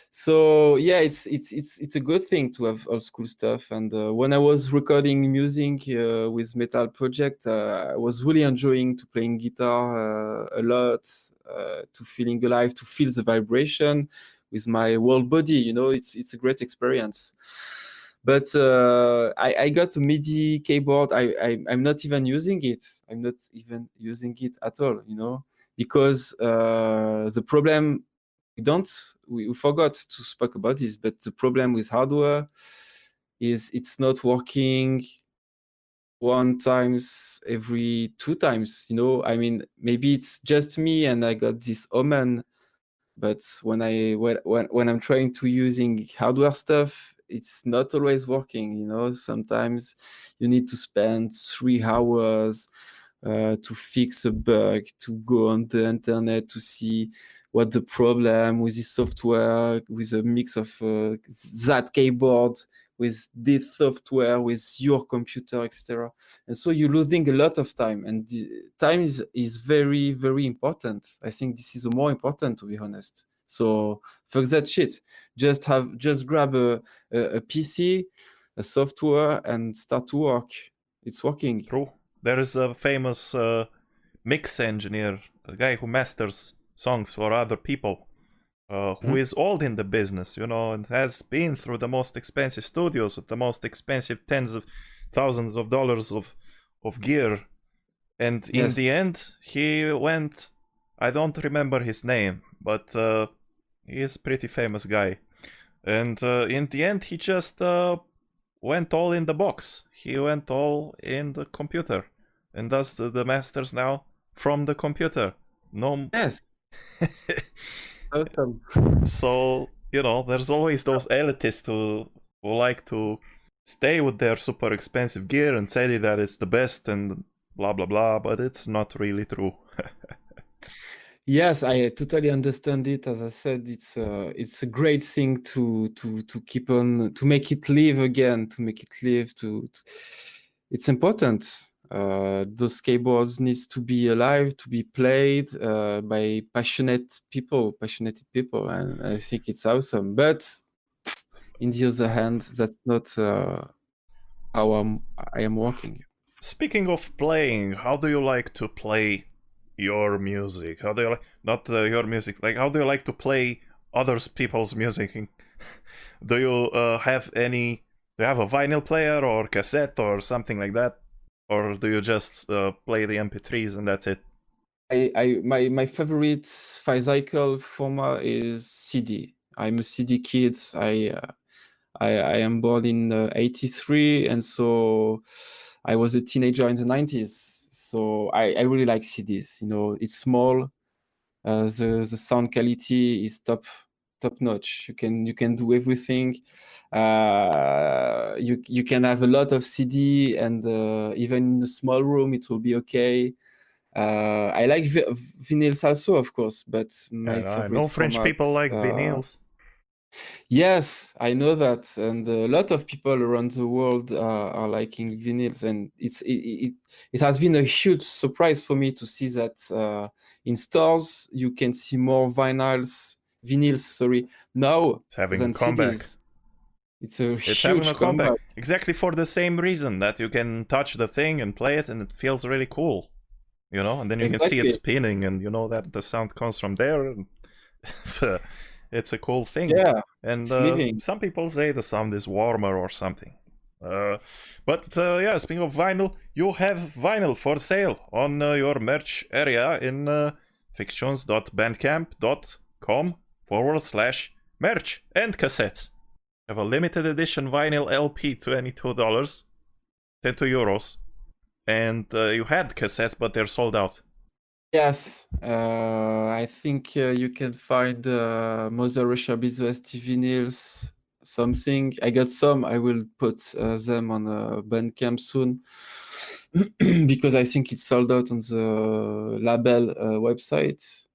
So yeah, it's a good thing to have old school stuff. And when I was recording music with Metal Project, I was really enjoying to playing guitar a lot, to feeling alive, to feel the vibration with my whole body. You know, it's a great experience. But I got a MIDI keyboard. I'm not even using it. I'm not even using it at all, you know, because the problem, we forgot to speak about this, but the problem with hardware is it's not working one times every 2 times, you know. I mean, maybe it's just me and I got this omen, but when I'm trying to using hardware stuff, it's not always working, you know. Sometimes you need to spend 3 hours to fix a bug, to go on the internet to see what the problem with this software, with a mix of that keyboard, with this software, with your computer, etc. And so you're losing a lot of time, and time is very, very important. I think this is more important, to be honest. So fuck that shit. Just grab a PC, a software, and start to work. It's working. True. There is a famous mix engineer, a guy who masters songs for other people, who is old in the business, you know, and has been through the most expensive studios with the most expensive tens of thousands of dollars of gear. And in the end, he went, I don't remember his name, but he is a pretty famous guy. And in the end, he just went all in the box. He went all in the computer and does the masters now from the computer. No. Yes. Awesome. So, you know, there's always those elitists who like to stay with their super expensive gear and say that it's the best and blah blah blah, but it's not really true. Yes, I totally understand it. As I said, it's a great thing to keep on, to make it live again, to make it live. It's important. Those keyboards needs to be alive, to be played by passionate people, and I think it's awesome. But in the other hand, that's not how I am working. Speaking of playing, how do you like to play your music? How do you like, not your music, like how do you like to play other people's music? Do you have a vinyl player or cassette or something like that? Or do you just play the MP3s and that's it? My favorite physical format is CD. I'm a CD kid. I am born in '83, and so I was a teenager in the '90s. So I really like CDs. You know, it's small. The sound quality is top notch. You can do everything. You can have a lot of CD, and even in a small room, it will be okay. I like vinyls also, of course, but my favorite I know French format, people like vinyls. Yes, I know that, and a lot of people around the world are liking vinyls, and it has been a huge surprise for me to see that in stores you can see more vinyls now it's having than a comeback. CDs. It's a It's having a huge comeback. comeback. Exactly for the same reason that you can touch the thing and play it, and it feels really cool. You know, and then you can see it Exactly. spinning, and you know that the sound comes from there. And it's a cool thing. Yeah, And it's living. some people say the sound is warmer or something. But yeah, speaking of vinyl, you have vinyl for sale on your merch area in fictions.bandcamp.com/merch and cassettes. You have a limited edition vinyl LP, $22, €22. And you had cassettes, but they're sold out. Yes, I think you can find Mother Russia BZOST vinyls, something. I got some. I will put them on Bandcamp soon because I think it's sold out on the label website.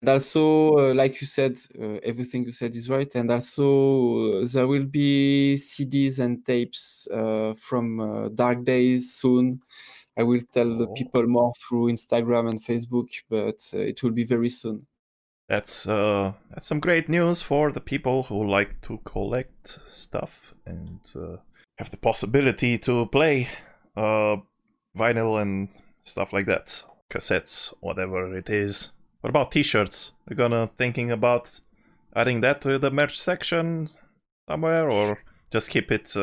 And also, like you said, everything you said is right. And also, there will be CDs and tapes from Dark Days soon. I will tell the people more through Instagram and Facebook, but it will be very soon. That's some great news for the people who like to collect stuff and have the possibility to play vinyl and stuff like that, cassettes, whatever it is. What about t-shirts? You're gonna thinking about adding that to the merch section somewhere, or just keep it?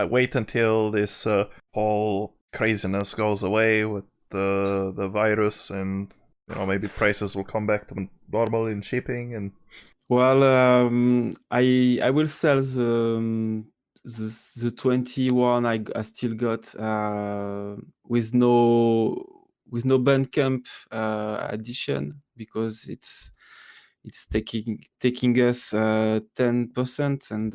Wait until this whole craziness goes away with the virus, and you know, maybe prices will come back to normal in shipping. And well, I will sell the 21 I still got with no Bandcamp addition, because it's taking us 10%, and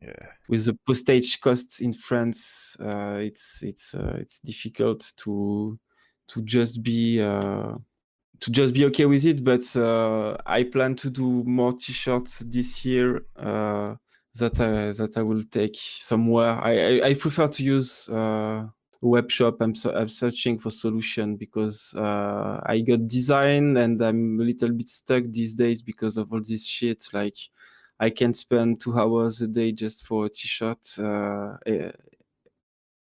yeah, with the postage costs in France, it's difficult to just be okay with it. But I plan to do more t-shirts this year that I will take somewhere. I prefer to use web shop. I'm searching for solution because I got design and I'm a little bit stuck these days because of all this shit. Like, I can spend 2 hours a day just for a t-shirt. 2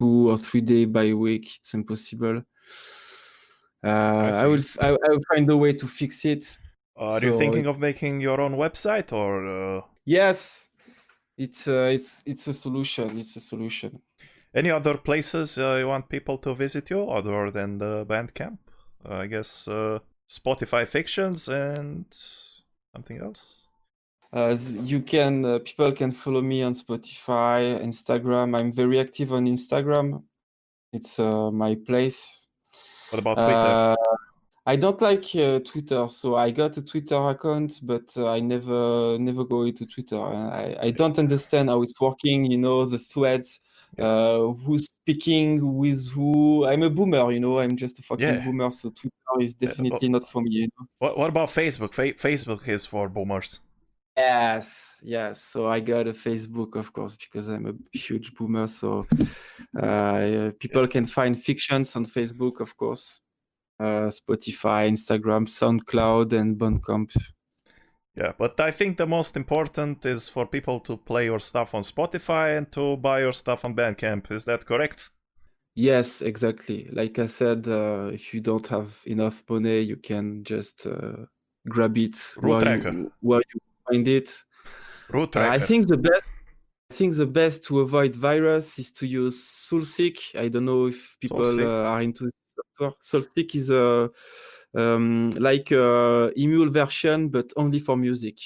or 3 days by week, it's impossible. I will find a way to fix it. Are you thinking of making your own website, or? Yes, it's a solution. It's a solution. Any other places you want people to visit you other than the Bandcamp? I guess Spotify Fixions and something else. People can follow me on Spotify, Instagram. I'm very active on Instagram. It's my place. What about Twitter? I don't like Twitter, so I got a Twitter account, but I never go into Twitter. I don't understand how it's working. You know, the threads, who's speaking with who. I'm a boomer, you know. I'm just a fucking boomer, so Twitter is definitely not for me. You know? What about Facebook? Facebook is for boomers. Yes. So I got a Facebook, of course, because I'm a huge boomer. So people can find Fixions on Facebook, of course. Spotify, Instagram, SoundCloud, and Bandcamp. Yeah, but I think the most important is for people to play your stuff on Spotify and to buy your stuff on Bandcamp. Is that correct? Yes, exactly. Like I said, if you don't have enough money, you can just grab it where you find it. Root tracker. I think the best to avoid virus is to use Soulseek. I don't know if people are into software. Soulseek is like a Emule version, but only for music.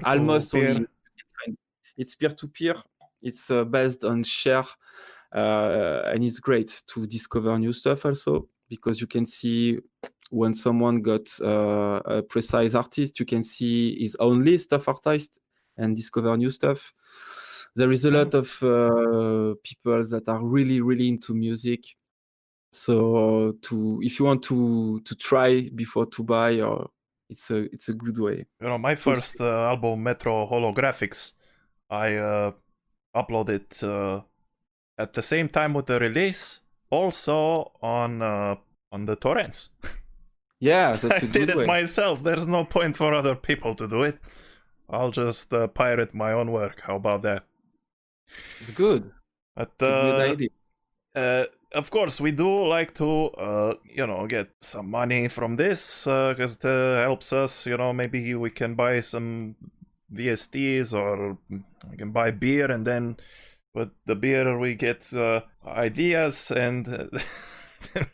Almost only. It's peer-to-peer. It's based on share, and it's great to discover new stuff also, because you can see when someone got a precise artist, you can see his own list of artists and discover new stuff. There is a lot of people that are really, really into music. So if you want to try before to buy, it's a good way. You know, my first album, Metro Holographics, I uploaded at the same time with the release, also on the torrents. Yeah, that's a good way. I did it myself. There's no point for other people to do it. I'll just pirate my own work. How about that? It's good. But It's a good idea. of course, we do like to, get some money from this because it helps us. Maybe we can buy some VSTs or we can buy beer, and then with the beer we get ideas, and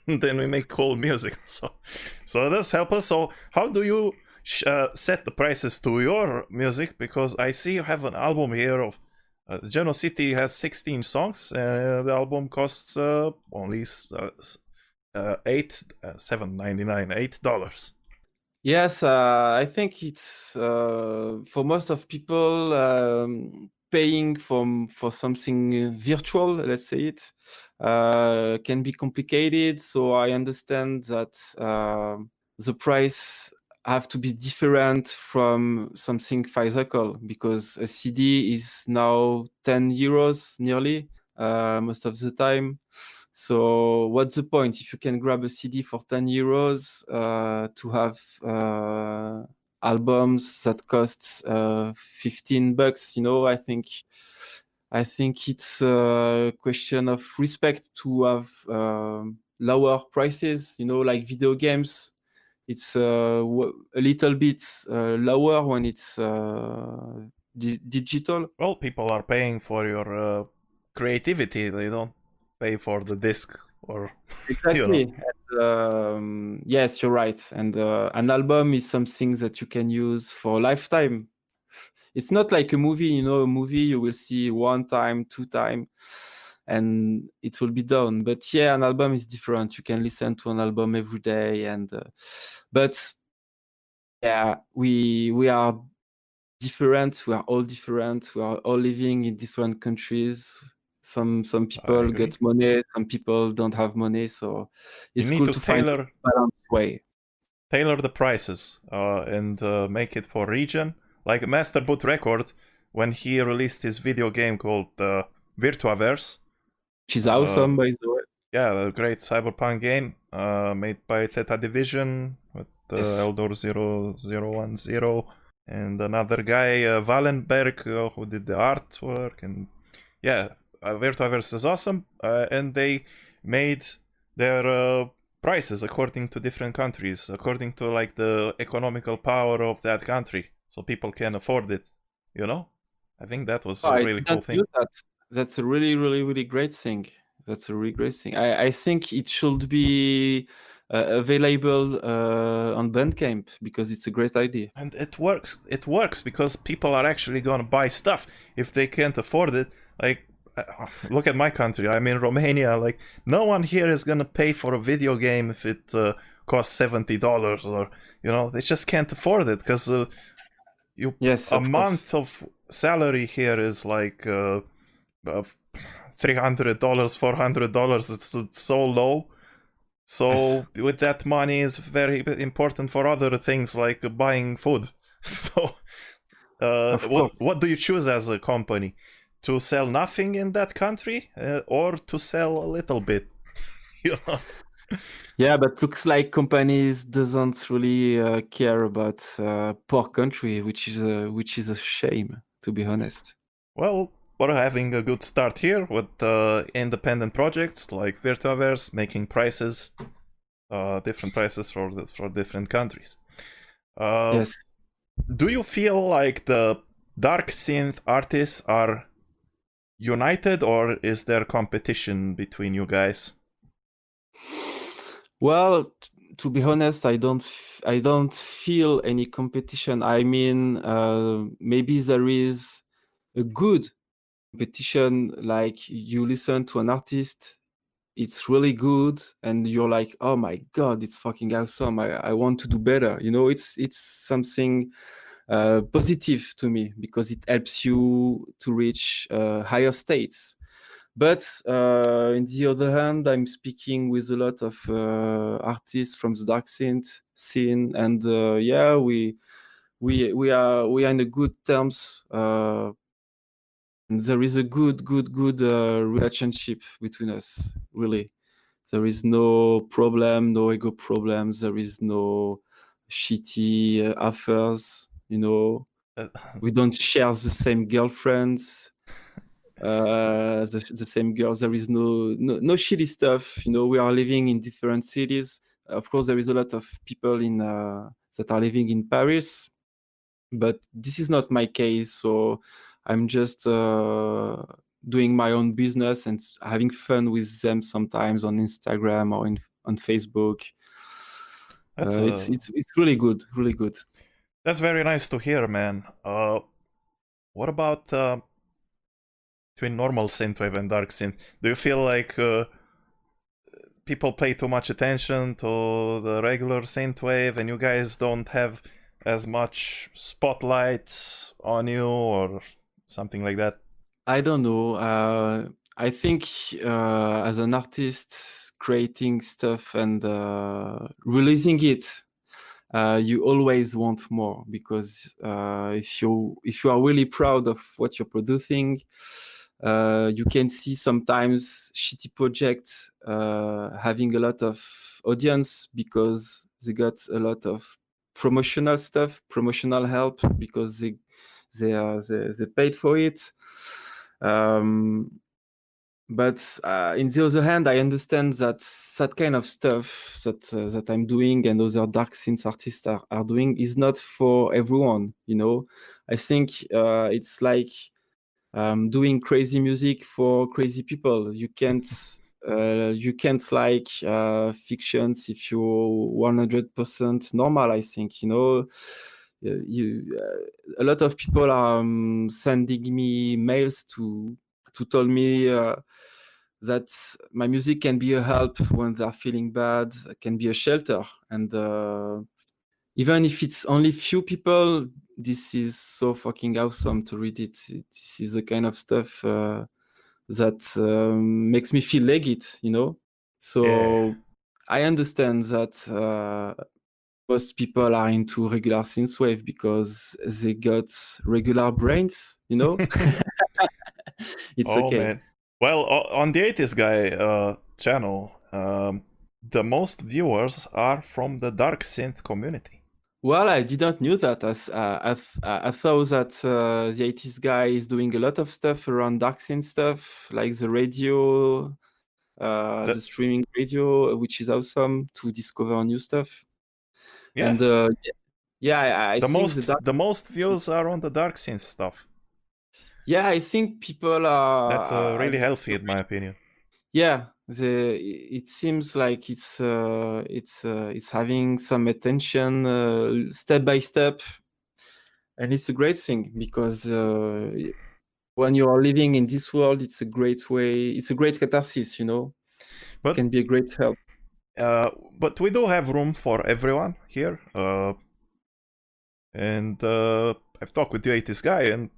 then we make cool music. So this helps us. So how do you set the prices to your music? Because I see you have an album here of Geno City has 16 songs. The album costs only $8 Yes, I think it's for most of people paying for something virtual, let's say it, can be complicated. So I understand that the price have to be different from something physical, because a CD is now 10 euros nearly most of the time. So what's the point if you can grab a CD for 10 euros to have albums that cost $15? I think it's a question of respect to have lower prices. Like video games, it's a little bit lower when it's digital. Well, people are paying for your creativity. They don't pay for the disc or Exactly. And, yes, you're right. And an album is something that you can use for a lifetime. It's not like a movie. A movie you will see one time, two time, and it will be done. But yeah, an album is different. You can listen to an album every day, and but yeah, we are different. We are all different. We are all living in different countries. Some people agree. get money, some people don't have money. So it's You need cool to to find a balanced way. tailor the prices and make it for region. Like Master Boot Record, when he released his video game called Virtuaverse, Which is awesome, by the way. yeah, a great cyberpunk game made by Theta Division with Yes. Eldor 0010 and another guy, Wallenberg, who did the artwork. And yeah, Virtuaverse is awesome. And they made their prices according to different countries, according to like the economical power of that country, so people can afford it. I think that was a really cool thing. That's a really, really, really great thing. That's a really great thing. I think it should be available on Bandcamp, because it's a great idea. And it works. It works because people are actually gonna buy stuff if they can't afford it. Like, look at my country. I'm in Romania. Like, no one here is gonna pay for a video game if it costs $70, or they just can't afford it because yes, a month of salary here is like $300, $400. It's so low. So yes. With that money is very important for other things like buying food. So what do you choose as a company? To sell nothing in that country or to sell a little bit? Yeah, but looks like companies doesn't really care about poor country, which is a shame, to be honest. Well, we're having a good start here with independent projects like Virtuaverse making prices, different prices for different countries. Yes. Do you feel like the Darksynth artists are united, or is there competition between you guys? Well, to be honest, I don't feel any competition. I mean, maybe there is a good competition, like you listen to an artist, it's really good, and you're like, oh my god, it's fucking awesome. I want to do better. It's something positive to me, because it helps you to reach higher states. But in the other hand, I'm speaking with a lot of artists from the Darksynth scene, and yeah, we are in a good terms. And there is a good relationship between us. Really, there is no problem, no ego problems. There is no shitty affairs. We don't share the same girlfriends, the same girls. There is no shitty stuff. You know, we are living in different cities. Of course, there is a lot of people in that are living in Paris, but this is not my case. So I'm just doing my own business and having fun with them sometimes on Instagram or on Facebook. It's really good, really good. That's very nice to hear, man. What about between normal synthwave and Darksynth? Do you feel like people pay too much attention to the regular synthwave, and you guys don't have as much spotlight on you, or something like that? I don't know. I think as an artist, creating stuff and releasing it, you always want more, because if you are really proud of what you're producing, you can see sometimes shitty projects having a lot of audience because they got a lot of promotional stuff, promotional help, because they paid for it. But in the other hand, I understand that that kind of stuff that I'm doing and other Darksynth artists are doing is not for everyone. You know, I think it's like doing crazy music for crazy people. You can't like Fixions if you're 100% normal. I think, you know. A lot of people are sending me mails to tell me that my music can be a help when they're feeling bad, can be a shelter. And even if it's only few people, this is so fucking awesome to read it. This is the kind of stuff that makes me feel legit, you know? So Yeah. I understand that most people are into regular synthwave because they got regular brains, you know? It's okay. Man. Well, on the 80s Guy channel, the most viewers are from the Darksynth community. Well, I didn't know that. I thought that the 80s Guy is doing a lot of stuff around Darksynth stuff, like the radio, the streaming radio, which is awesome to discover new stuff. Yeah. And I think the most views are on the Darksynth stuff. Yeah, I think people are. That's really healthy, in my opinion. Yeah, it seems like it's having some attention step by step, and it's a great thing, because when you are living in this world, it's a great way. It's a great catharsis, you know. It can be a great help. But we do have room for everyone here, and I've talked with the 80s Guy, and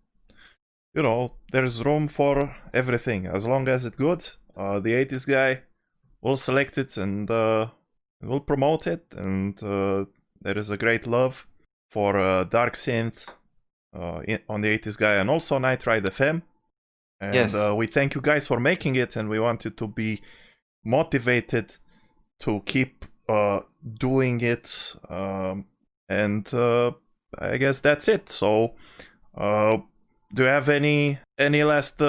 you know, there's room for everything as long as it's good. The 80s Guy will select it and will promote it, and there is a great love for Darksynth on the 80s Guy, and also Nightride FM. And yes. We thank you guys for making it, and we want you to be motivated to keep doing it. And I guess that's it. So do you have any last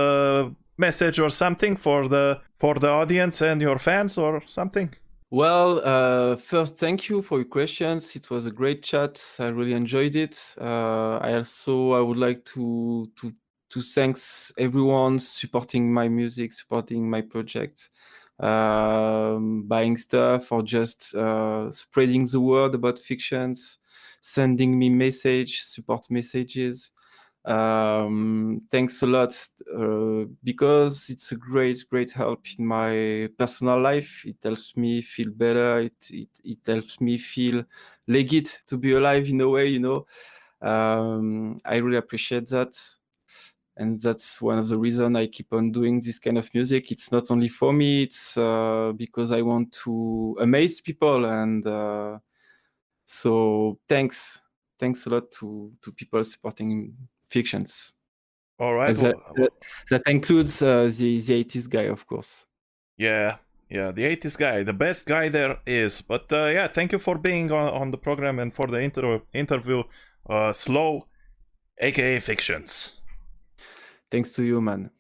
message or something for the audience and your fans or something? Well, first, thank you for your questions. It was a great chat. I really enjoyed it. I would like to thank everyone supporting my music, supporting my project, buying stuff, or just spreading the word about Fixions, sending me support messages. Thanks a lot, because it's a great help in my personal life. It helps me feel better. It helps me feel legit to be alive in a way, you know. I really appreciate that, and that's one of the reasons I keep on doing this kind of music. It's not only for me, it's because I want to amaze people. And so thanks a lot to people supporting Fixions. All right. That includes the 80s Guy, of course. Yeah, the 80s Guy, the best guy there is. But yeah, thank you for being on the program and for the interview. Slow aka Fixions. Thanks to you, man.